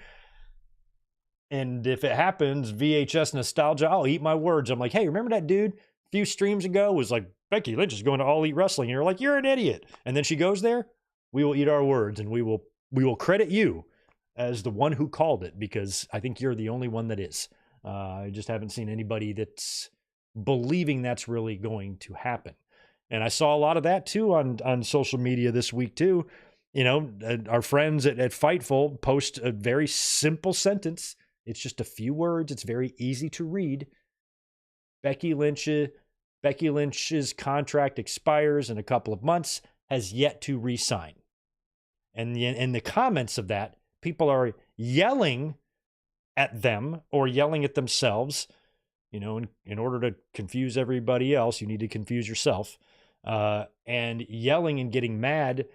And if it happens, VHS nostalgia, I'll eat my words. I'm like, hey, remember that dude a few streams ago was like, Becky Lynch is going to All Elite Wrestling. And you're like, you're an idiot. And then she goes there. We will eat our words, and we will credit you as the one who called it, because I think you're the only one that is. I just haven't seen anybody that's believing that's really going to happen. And I saw a lot of that too on social media this week too. You know, our friends at Fightful post a very simple sentence. It's just a few words. It's very easy to read. Becky Lynch's contract expires in a couple of months, has yet to re-sign. And in the comments of that, people are yelling at them or yelling at themselves. You know, in order to confuse everybody else, you need to confuse yourself. And yelling and getting mad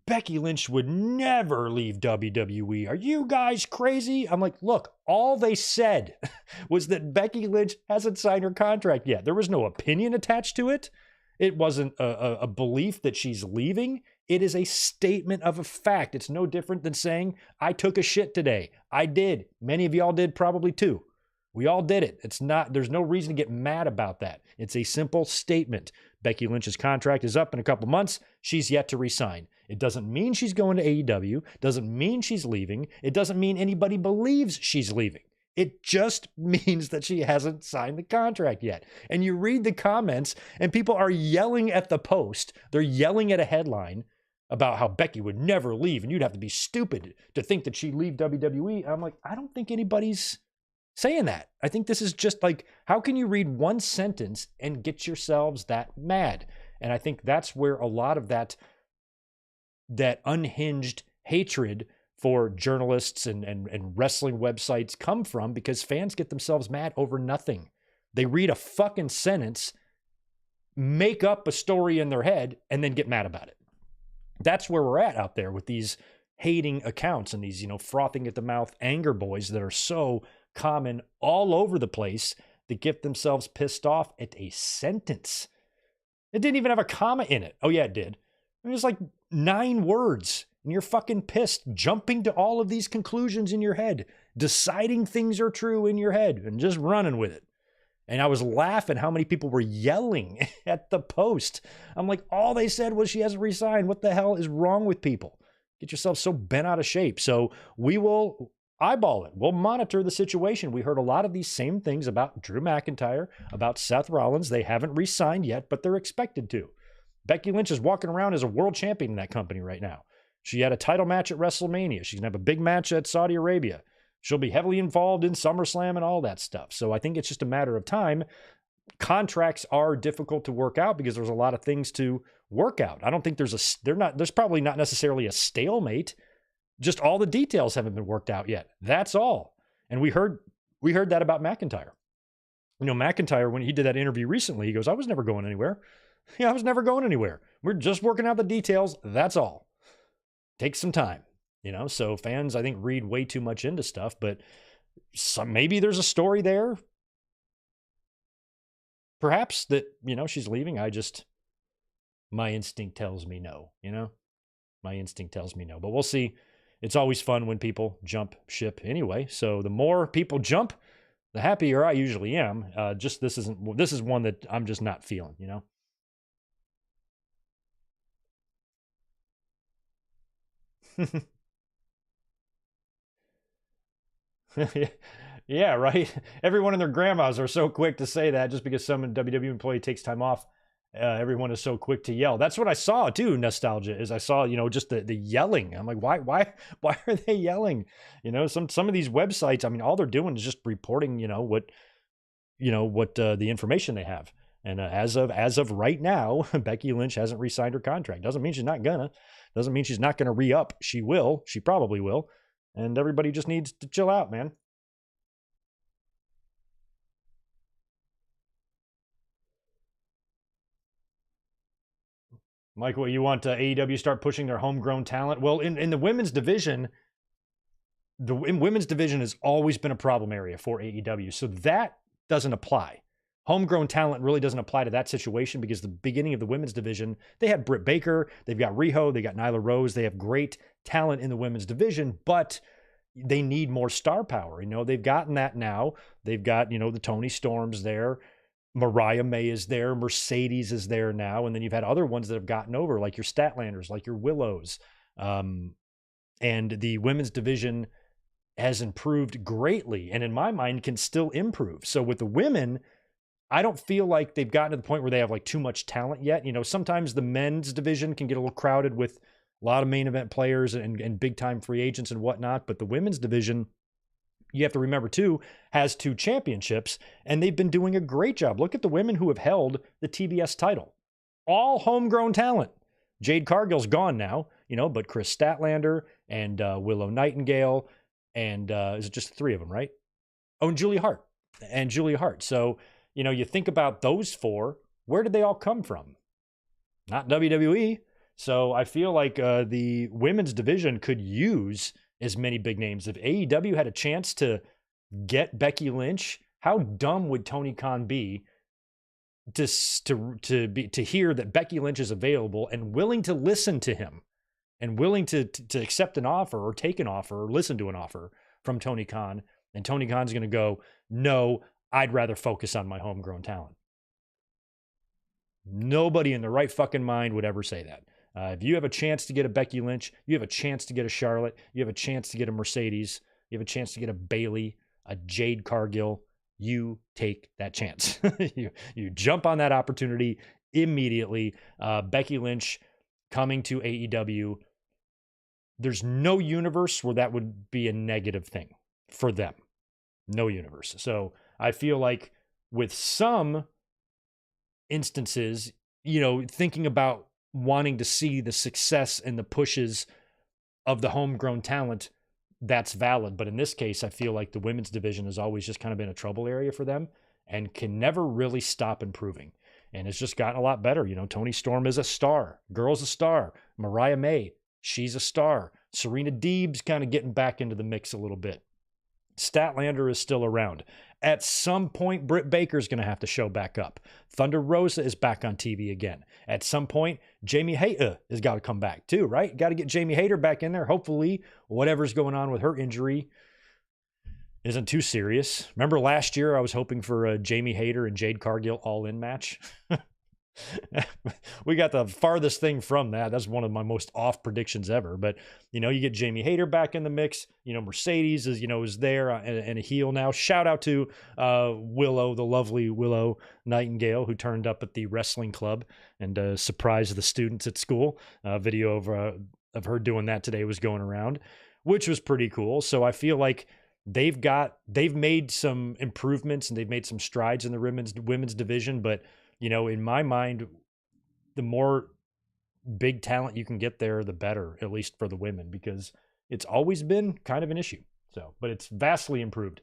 Becky Lynch would never leave WWE. Are you guys crazy? I'm like, look, all they said was that Becky Lynch hasn't signed her contract yet. There was no opinion attached to it. It wasn't a belief that she's leaving. It is a statement of a fact. It's no different than saying, I took a shit today. I did. Many of y'all did probably too. We all did it. There's no reason to get mad about that. It's a simple statement. Becky Lynch's contract is up in a couple months. She's yet to resign. It doesn't mean she's going to AEW. Doesn't mean she's leaving. It doesn't mean anybody believes she's leaving. It just means that she hasn't signed the contract yet. And you read the comments and people are yelling at the post. They're yelling at a headline about how Becky would never leave and you'd have to be stupid to think that she'd leave WWE. I'm like, I don't think anybody's saying that. I think this is just like, how can you read one sentence and get yourselves that mad? And I think that's where a lot of that unhinged hatred for journalists and wrestling websites come from, because fans get themselves mad over nothing. They read a fucking sentence, make up a story in their head, and then get mad about it. That's where we're at out there with these hating accounts and these, frothing at the mouth anger boys that are so common all over the place that get themselves pissed off at a sentence. It didn't even have a comma in it. Oh yeah, it did. It was like 9 words. And you're fucking pissed, jumping to all of these conclusions in your head, deciding things are true in your head and just running with it. And I was laughing how many people were yelling at the post. I'm like, all they said was she hasn't resigned. What the hell is wrong with people? Get yourself so bent out of shape. So we will eyeball it. We'll monitor the situation. We heard a lot of these same things about Drew McIntyre, about Seth Rollins. They haven't resigned yet, but they're expected to. Becky Lynch is walking around as a world champion in that company right now. She had a title match at WrestleMania. She's going to have a big match at Saudi Arabia. She'll be heavily involved in SummerSlam and all that stuff. So I think it's just a matter of time. Contracts are difficult to work out because there's a lot of things to work out. I don't think there's probably not necessarily a stalemate. Just all the details haven't been worked out yet. That's all. And we heard that about McIntyre. McIntyre, when he did that interview recently, he goes, I was never going anywhere. Yeah, I was never going anywhere. We're just working out the details. That's all. Takes some time, so fans, I think, read way too much into stuff, but maybe there's a story there. Perhaps that, she's leaving. My instinct tells me no, my instinct tells me no, but we'll see. It's always fun when people jump ship anyway. So the more people jump, the happier I usually am. This is one that I'm just not feeling, Yeah, right. Everyone and their grandmas are so quick to say that just because some WWE employee takes time off. Everyone is so quick to yell. That's what I saw too. Nostalgia is I saw, just the yelling. I'm like, why are they yelling? Some of these websites, I mean, all they're doing is just reporting, what the information they have. And as of right now, Becky Lynch hasn't re-signed her contract. Doesn't mean she's not gonna. Doesn't mean she's not gonna re-up. She will. She probably will. And everybody just needs to chill out, man. Michael, you want AEW start pushing their homegrown talent? Well, in the women's division, women's division has always been a problem area for AEW. So that doesn't apply. Homegrown talent really doesn't apply to that situation because the beginning of the women's division, they had Britt Baker, they've got Riho, they got Nyla Rose, they have great talent in the women's division, but they need more star power. They've gotten that now. They've got, the Toni Storms there. Mariah May is there. Mercedes is there now. And then you've had other ones that have gotten over, like your Statlanders, like your Willows. And the women's division has improved greatly, and in my mind can still improve. So with the women, I don't feel like they've gotten to the point where they have like too much talent yet. Sometimes the men's division can get a little crowded with a lot of main event players and big time free agents and whatnot. But the women's division, you have to remember too, has 2 championships, and they've been doing a great job. Look at the women who have held the TBS title. All homegrown talent. Jade Cargill's gone now, but Chris Statlander and Willow Nightingale, and is it just the 3 of them, right? Oh, and Julia Hart. So, you think about those 4, where did they all come from? Not WWE. So I feel like the women's division could use as many big names. If AEW had a chance to get Becky Lynch, how dumb would Tony Khan be to hear that Becky Lynch is available and willing to listen to him and willing to accept an offer or take an offer or listen to an offer from Tony Khan, and Tony Khan's going to go, no, I'd rather focus on my homegrown talent. Nobody in their right fucking mind would ever say that. If you have a chance to get a Becky Lynch, you have a chance to get a Charlotte, you have a chance to get a Mercedes, you have a chance to get a Bayley, a Jade Cargill, you take that chance. you jump on that opportunity immediately. Becky Lynch coming to AEW, there's no universe where that would be a negative thing for them. No universe. So I feel like with some instances, thinking about wanting to see the success and the pushes of the homegrown talent, that's valid. But in this case, I feel like the women's division has always just kind of been a trouble area for them and can never really stop improving. And it's just gotten a lot better. Toni Storm is a star. Girl's a star. Mariah May, she's a star. Serena Deeb's kind of getting back into the mix a little bit. Statlander is still around. At some point, Britt Baker's going to have to show back up. Thunder Rosa is back on TV again. At some point, Jamie Hayter has got to come back too, right? Got to get Jamie Hayter back in there. Hopefully, whatever's going on with her injury isn't too serious. Remember last year, I was hoping for a Jamie Hayter and Jade Cargill all-in match? We got the farthest thing from that. That's one of my most off predictions ever. But, you get Jamie Hayter back in the mix. Mercedes is there and a heel now. Shout out to Willow, the lovely Willow Nightingale, who turned up at the wrestling club and surprised the students at school. Video of her doing that today was going around, which was pretty cool. So I feel like they've made some improvements and they've made some strides in the women's division, but in my mind, the more big talent you can get there, the better, at least for the women, because it's always been kind of an issue. So, but it's vastly improved.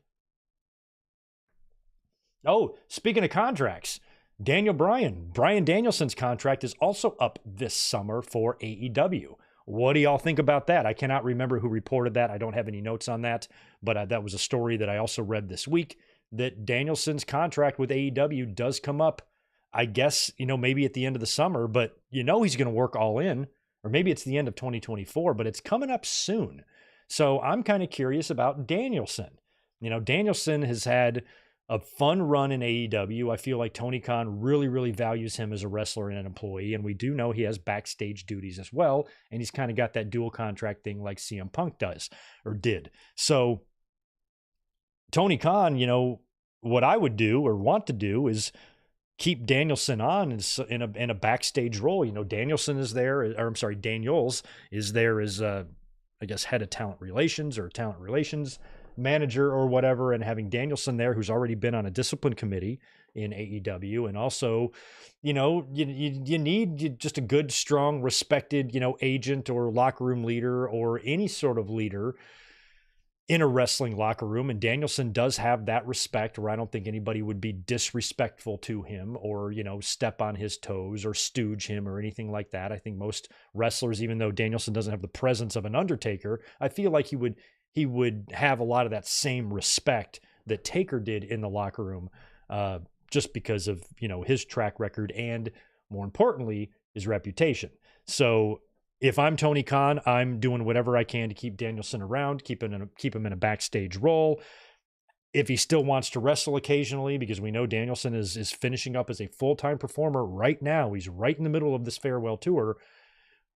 Oh, speaking of contracts, Brian Danielson's contract is also up this summer for AEW. What do y'all think about that? I cannot remember who reported that. I don't have any notes on that, but that was a story that I also read this week, that Danielson's contract with AEW does come up. I guess, maybe at the end of the summer, but he's going to work all in, or maybe it's the end of 2024, but it's coming up soon. So I'm kind of curious about Danielson. Danielson has had a fun run in AEW. I feel like Tony Khan really, really values him as a wrestler and an employee. And we do know he has backstage duties as well. And he's kind of got that dual contract thing like CM Punk does or did. So Tony Khan, what I would do or want to do is keep Danielson on in a backstage role. Danielson is there, or I'm sorry, Daniels is there as, I guess, head of talent relations or talent relations manager or whatever, and having Danielson there, who's already been on a discipline committee in AEW. And also, you need just a good, strong, respected, agent or locker room leader or any sort of leader in a wrestling locker room. And Danielson does have that respect, where I don't think anybody would be disrespectful to him or, step on his toes or stooge him or anything like that. I think most wrestlers, even though Danielson doesn't have the presence of an Undertaker, I feel like he would have a lot of that same respect that Taker did in the locker room, just because of, his track record and, more importantly, his reputation. So if I'm Tony Khan, I'm doing whatever I can to keep Danielson around, keep him in a backstage role. If he still wants to wrestle occasionally, because we know Danielson is finishing up as a full-time performer right now. He's right in the middle of this farewell tour,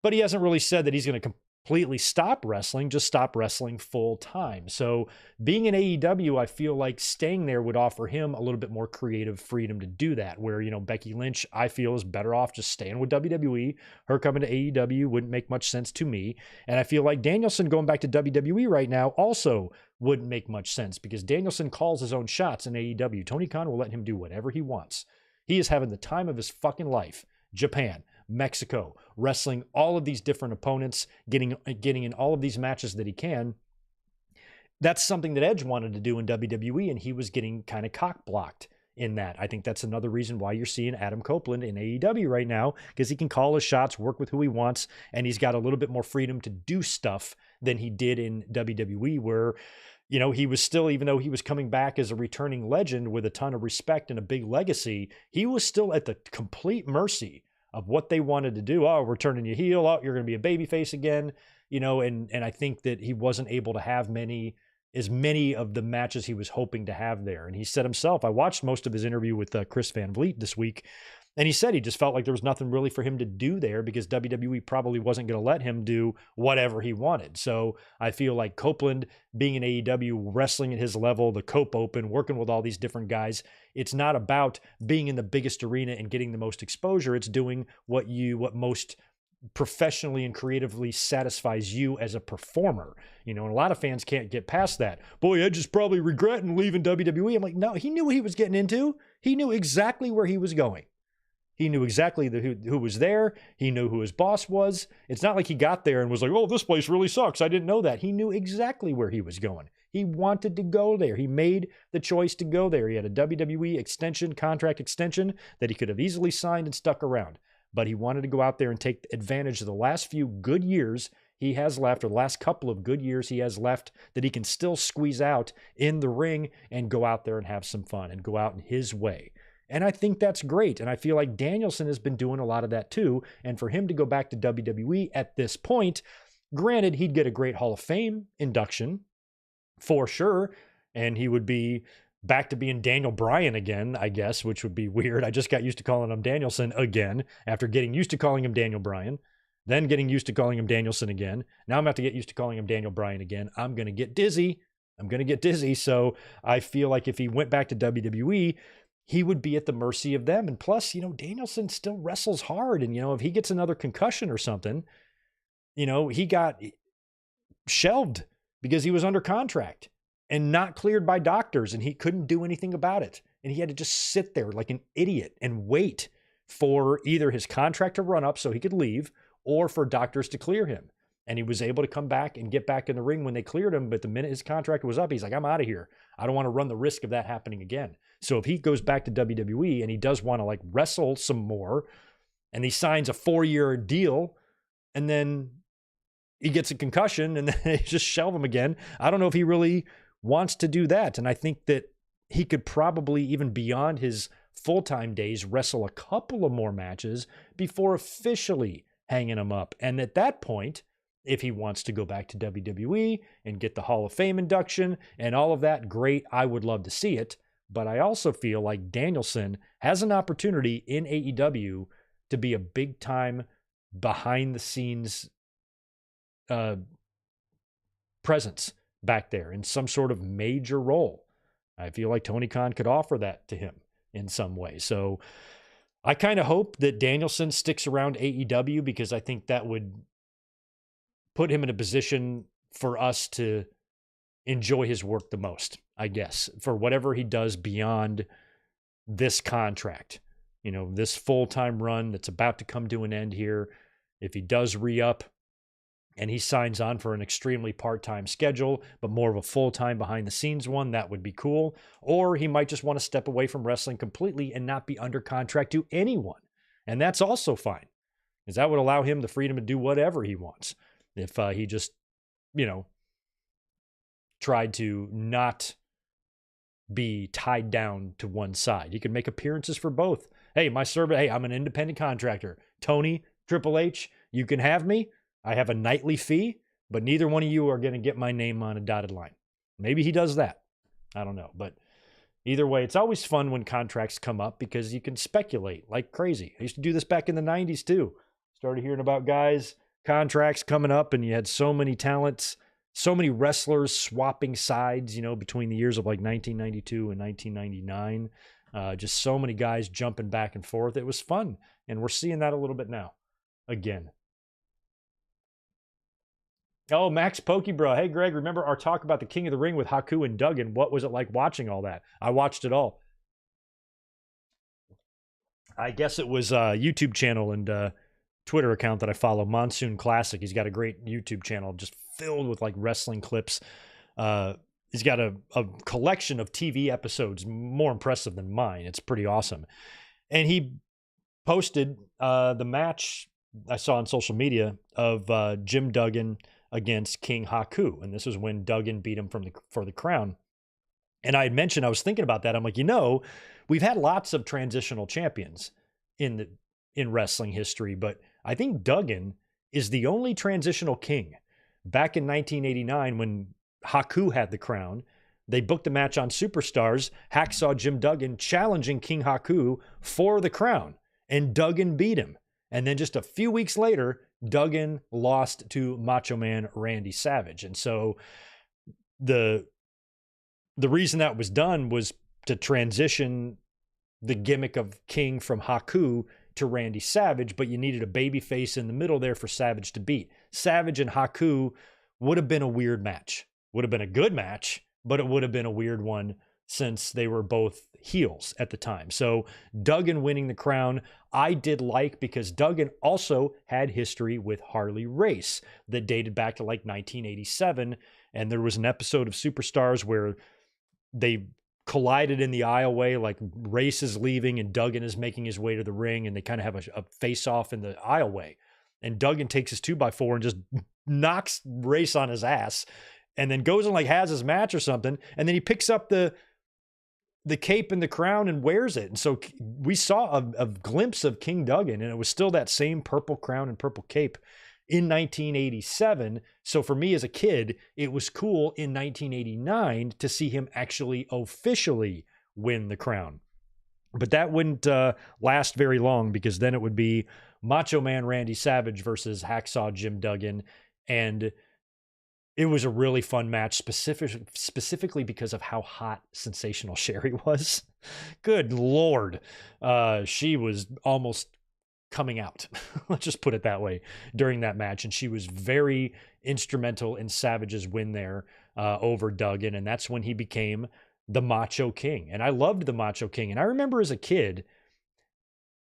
but he hasn't really said that he's going to completely stop wrestling, just stop wrestling full time. So being in AEW, I feel like staying there would offer him a little bit more creative freedom to do that, where, Becky Lynch, I feel, is better off just staying with WWE. Her coming to AEW wouldn't make much sense to me. And I feel like Danielson going back to WWE right now also wouldn't make much sense, because Danielson calls his own shots in AEW. Tony Khan will let him do whatever he wants. He is having the time of his fucking life. Japan, Mexico, wrestling all of these different opponents, getting in all of these matches that he can. That's something that Edge wanted to do in WWE, and he was getting kind of cock blocked in that. I think that's another reason why you're seeing Adam Copeland in AEW right now, because he can call his shots, work with who he wants, and he's got a little bit more freedom to do stuff than he did in WWE, where, you know, he was still, even though he was coming back as a returning legend with a ton of respect and a big legacy, he was still at the complete mercy of what they wanted to do. Oh, we're turning you heel. Oh, you're going to be a babyface again. You know, and I think that he wasn't able to have as many of the matches he was hoping to have there. And he said himself, I watched most of his interview with Chris Van Vliet this week, and he said he just felt like there was nothing really for him to do there because WWE probably wasn't going to let him do whatever he wanted. So I feel like Copeland being in AEW, wrestling at his level, the Cope Open, working with all these different guys, it's not about being in the biggest arena and getting the most exposure. It's doing what most professionally and creatively satisfies you as a performer. You know, and a lot of fans can't get past that. Boy, Edge is probably regretting leaving WWE. I'm like, no, he knew what he was getting into. He knew exactly where he was going. He knew exactly who was there. He knew who his boss was. It's not like he got there and was like, oh, this place really sucks. I didn't know that. He knew exactly where he was going. He wanted to go there. He made the choice to go there. He had a WWE contract extension that he could have easily signed and stuck around. But he wanted to go out there and take advantage of the last few good years he has left, or the last couple of good years he has left, that he can still squeeze out in the ring and go out there and have some fun and go out in his way. And I think that's great. And I feel like Danielson has been doing a lot of that too. And for him to go back to WWE at this point, granted, he'd get a great Hall of Fame induction for sure. And he would be back to being Daniel Bryan again, I guess, which would be weird. I just got used to calling him Danielson again after getting used to calling him Daniel Bryan, then getting used to calling him Danielson again. Now I'm going to have to get used to calling him Daniel Bryan again. I'm going to get dizzy. So I feel like if he went back to WWE, he would be at the mercy of them. And plus, you know, Danielson still wrestles hard. And, you know, if he gets another concussion or something, you know, he got shelved because he was under contract and not cleared by doctors, and he couldn't do anything about it. And he had to just sit there like an idiot and wait for either his contract to run up so he could leave or for doctors to clear him. And he was able to come back and get back in the ring when they cleared him. But the minute his contract was up, he's like, I'm out of here. I don't want to run the risk of that happening again. So if he goes back to WWE and he does want to like wrestle some more and he signs a 4-year deal and then he gets a concussion and then they just shelve him again, I don't know if he really wants to do that. And I think that he could probably, even beyond his full-time days, wrestle a couple of more matches before officially hanging him up. And at that point, if he wants to go back to WWE and get the Hall of Fame induction and all of that, great. I would love to see it. But I also feel like Danielson has an opportunity in AEW to be a big-time behind-the-scenes presence back there in some sort of major role. I feel like Tony Khan could offer that to him in some way. So I kind of hope that Danielson sticks around AEW because I think that would put him in a position for us to enjoy his work the most, I guess, for whatever he does beyond this contract. You know, this full-time run that's about to come to an end here. If he does re-up and he signs on for an extremely part-time schedule, but more of a full-time behind-the-scenes one, that would be cool. Or he might just want to step away from wrestling completely and not be under contract to anyone. And that's also fine, because that would allow him the freedom to do whatever he wants. If he just, you know, tried to not be tied down to one side. He could make appearances for both. Hey, I'm an independent contractor. Tony, Triple H, you can have me. I have a nightly fee, but neither one of you are going to get my name on a dotted line. Maybe he does that. I don't know. But either way, it's always fun when contracts come up because you can speculate like crazy. I used to do this back in the 90s too. Started hearing about guys, contracts coming up, and you had so many talents, so many wrestlers swapping sides, you know, between the years of like 1992 and 1999. Just so many guys jumping back and forth. It was fun. And we're seeing that a little bit now again. Oh, Max Pokebro. Hey, Greg, remember our talk about the King of the Ring with Haku and Duggan? What was it like watching all that? I watched it all. I guess it was a YouTube channel and Twitter account that I follow, Monsoon Classic. He's got a great YouTube channel just filled with like wrestling clips. he's got a collection of TV episodes more impressive than mine. It's pretty awesome. And he posted the match I saw on social media of Jim Duggan against King Haku. And this was when Duggan beat him for the crown. And I had mentioned, I was thinking about that. I'm like, we've had lots of transitional champions in wrestling history, but I think Duggan is the only transitional king. Back in 1989, when Haku had the crown, they booked a match on Superstars, Hacksaw Jim Duggan challenging King Haku for the crown, and Duggan beat him. And then just a few weeks later, Duggan lost to Macho Man Randy Savage. And so the reason that was done was to transition the gimmick of King from Haku to Randy Savage, but you needed a baby face in the middle there for Savage to beat. Savage and Haku would have been a weird match. Would have been a good match, but it would have been a weird one since they were both heels at the time. So Duggan winning the crown, I did like, because Duggan also had history with Harley Race that dated back to like 1987. And there was an episode of Superstars where they collided in the aisleway, like Race is leaving and Duggan is making his way to the ring, and they kind of have a face-off in the aisleway. And Duggan takes his 2x4 and just knocks Race on his ass, and then goes and like has his match or something. And then he picks up the cape and the crown and wears it. And so we saw a glimpse of King Duggan, and it was still that same purple crown and purple cape in 1987. So for me as a kid, it was cool in 1989 to see him actually officially win the crown. But that wouldn't last very long, because then it would be Macho Man Randy Savage versus Hacksaw Jim Duggan. And it was a really fun match, specifically because of how hot Sensational Sherry was. Good Lord. She was almost coming out, let's just put it that way, during that match. And she was very instrumental in Savage's win there over Duggan. And that's when he became the Macho King. And I loved the Macho King. And I remember as a kid,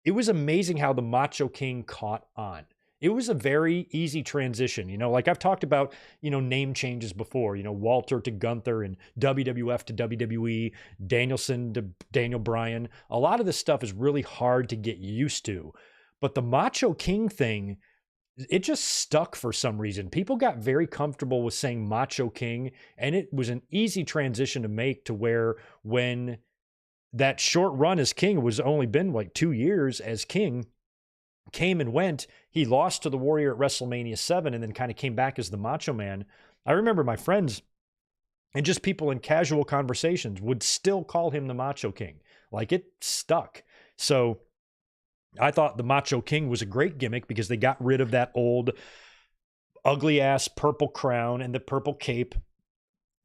it was amazing how the Macho King caught on. It was a very easy transition. Like I've talked about, name changes before, Walter to Gunther and WWF to WWE, Danielson to Daniel Bryan. A lot of this stuff is really hard to get used to. But the Macho King thing, it just stuck for some reason. People got very comfortable with saying Macho King, and it was an easy transition to make, to where when that short run as king, it was only been like 2 years as king, came and went, he lost to the Warrior at WrestleMania 7 and then kind of came back as the Macho Man. I remember my friends and just people in casual conversations would still call him the Macho King. Like, it stuck. So I thought the Macho King was a great gimmick, because they got rid of that old ugly ass purple crown and the purple cape.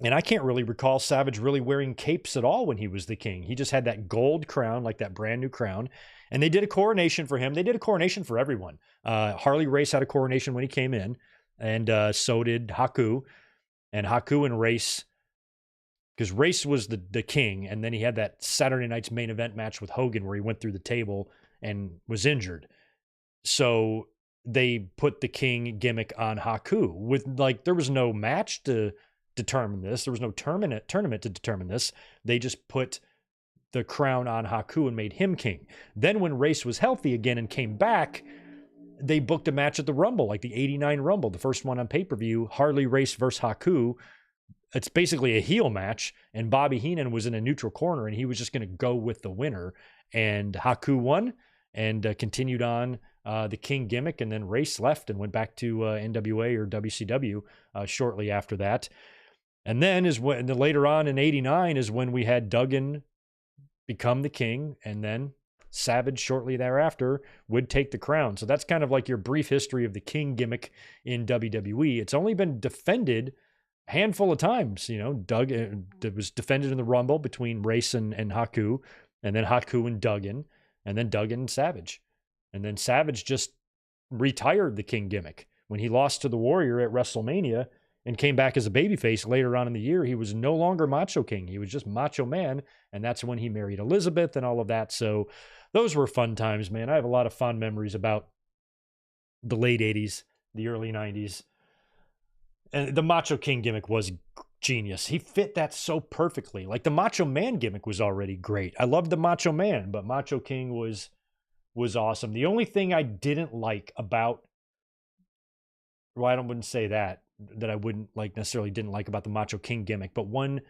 And I can't really recall Savage really wearing capes at all when he was the king. He just had that gold crown, like that brand new crown. And they did a coronation for him. They did a coronation for everyone. Harley Race had a coronation when he came in, and so did Haku. And Haku and Race, because Race was the king, and then he had that Saturday night's main event match with Hogan where he went through the table and was injured. So they put the king gimmick on Haku. There was no match to determine this. There was no tournament to determine this. They just put the crown on Haku and made him king. Then when Race was healthy again and came back, they booked a match at the Rumble, like the 89 Rumble, the first one on pay-per-view, Harley Race versus Haku. It's basically a heel match, and Bobby Heenan was in a neutral corner, and he was just going to go with the winner. And Haku won and continued on the king gimmick, and then Race left and went back to NWA or WCW shortly after that. And then later on in 89 is when we had Duggan become the king, and then Savage shortly thereafter would take the crown. So that's kind of like your brief history of the king gimmick in WWE. It's only been defended a handful of times. It was defended in the Rumble between Race and Haku, and then Haku and Duggan, and then Duggan and Savage. And then Savage just retired the king gimmick. When he lost to the Warrior at WrestleMania and came back as a babyface later on in the year, he was no longer Macho King. He was just Macho Man, and that's when he married Elizabeth and all of that. So those were fun times, man. I have a lot of fond memories about the late 80s, the early 90s. And the Macho King gimmick was genius. He fit that so perfectly. Like the Macho Man gimmick was already great. I loved the Macho Man, but Macho King was awesome. The only thing I didn't like about, well, I wouldn't say that I wouldn't like necessarily didn't like about the Macho King gimmick, but one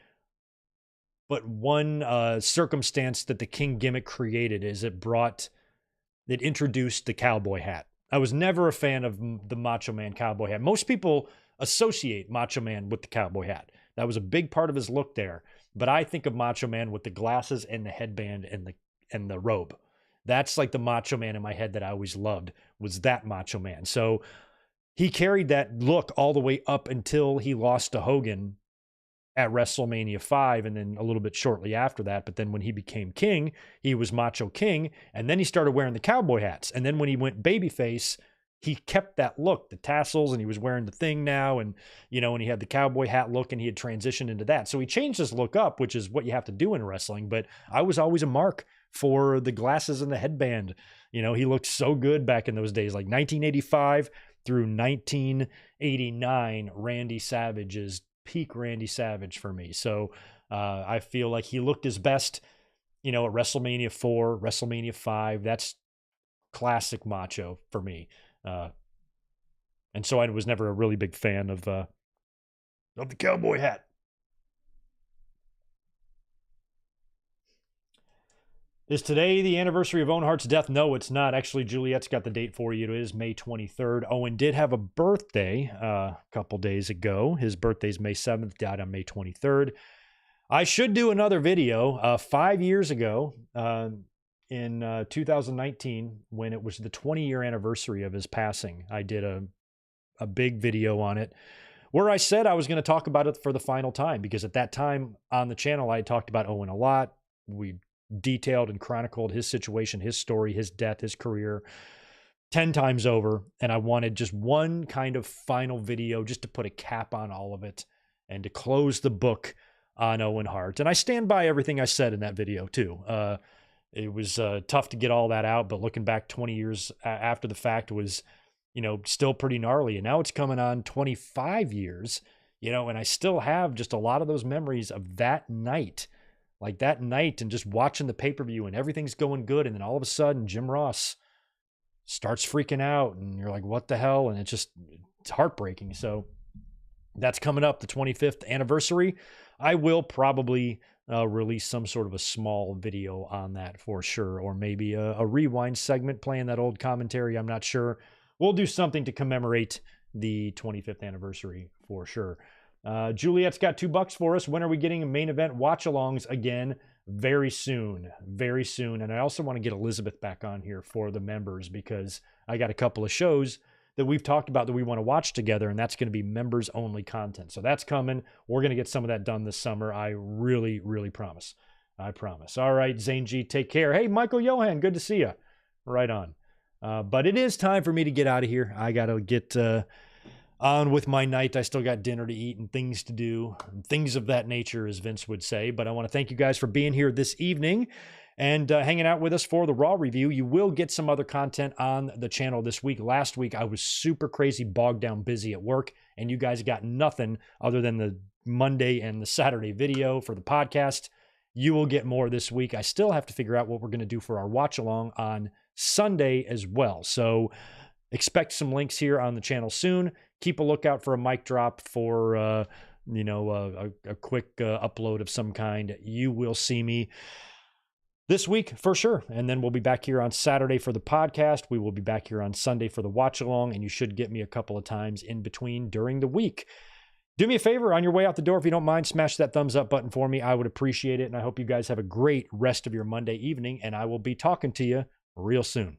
circumstance that the King gimmick created is it introduced the cowboy hat. I was never a fan of the Macho Man cowboy hat. Most people associate Macho Man with the cowboy hat. That was a big part of his look there. But I think of Macho Man with the glasses and the headband and the robe. That's like the Macho Man in my head that I always loved, was that Macho Man. So he carried that look all the way up until he lost to Hogan at WrestleMania 5, and then a little bit shortly after that. But then when he became king, he was Macho King, and then he started wearing the cowboy hats. And then when he went babyface, he kept that look, the tassels, and he was wearing the thing now, and and he had the cowboy hat look, and he had transitioned into that. So he changed his look up, which is what you have to do in wrestling. But I was always a mark for the glasses and the headband. He looked so good back in those days, like 1985 through 1989. Randy Savage is peak Randy Savage for me. So I feel like he looked his best, at WrestleMania 4, WrestleMania 5. That's classic Macho for me. And so I was never a really big fan of the cowboy hat. Is today the anniversary of Owen Hart's death? No, it's not. Actually, Juliet's got the date for you. It is May 23rd. Owen did have a birthday a couple days ago. His birthday's May 7th, died on May 23rd. I should do another video 5 years ago in 2019 when it was the 20-year anniversary of his passing. I did a big video on it where I said I was going to talk about it for the final time, because at that time on the channel, I had talked about Owen a lot. We detailed and chronicled his situation, his story, his death, his career 10 times over. And I wanted just one kind of final video just to put a cap on all of it and to close the book on Owen Hart. And I stand by everything I said in that video too. It was tough to get all that out, but looking back 20 years after the fact was, still pretty gnarly. And now it's coming on 25 years, and I still have just a lot of those memories of that night. Like that night and just watching the pay-per-view and everything's going good. And then all of a sudden, Jim Ross starts freaking out and you're like, what the hell? And it's heartbreaking. So that's coming up, the 25th anniversary. I will probably release some sort of a small video on that for sure. Or maybe a rewind segment playing that old commentary. I'm not sure. We'll do something to commemorate the 25th anniversary for sure. Juliet's got $2 for us. When are we getting main event watch-alongs again? Very soon. Very soon. And I also want to get Elizabeth back on here for the members, because I got a couple of shows that we've talked about that we want to watch together, and that's going to be members-only content. So that's coming. We're going to get some of that done this summer. I really, really promise. I promise. All right, Zane G, take care. Hey, Michael Johan, good to see you. Right on. But it is time for me to get out of here. I got to get on with my night. I still got dinner to eat and things to do, and things of that nature, as Vince would say. But I want to thank you guys for being here this evening and hanging out with us for the Raw review. You will get some other content on the channel this week. Last week, I was super crazy, bogged down, busy at work, and you guys got nothing other than the Monday and the Saturday video for the podcast. You will get more this week. I still have to figure out what we're going to do for our watch along on Sunday as well. So expect some links here on the channel soon. Keep a lookout for a mic drop for, a quick upload of some kind. You will see me this week for sure. And then we'll be back here on Saturday for the podcast. We will be back here on Sunday for the watch along, and you should get me a couple of times in between during the week. Do me a favor on your way out the door, if you don't mind, smash that thumbs up button for me. I would appreciate it. And I hope you guys have a great rest of your Monday evening, and I will be talking to you real soon.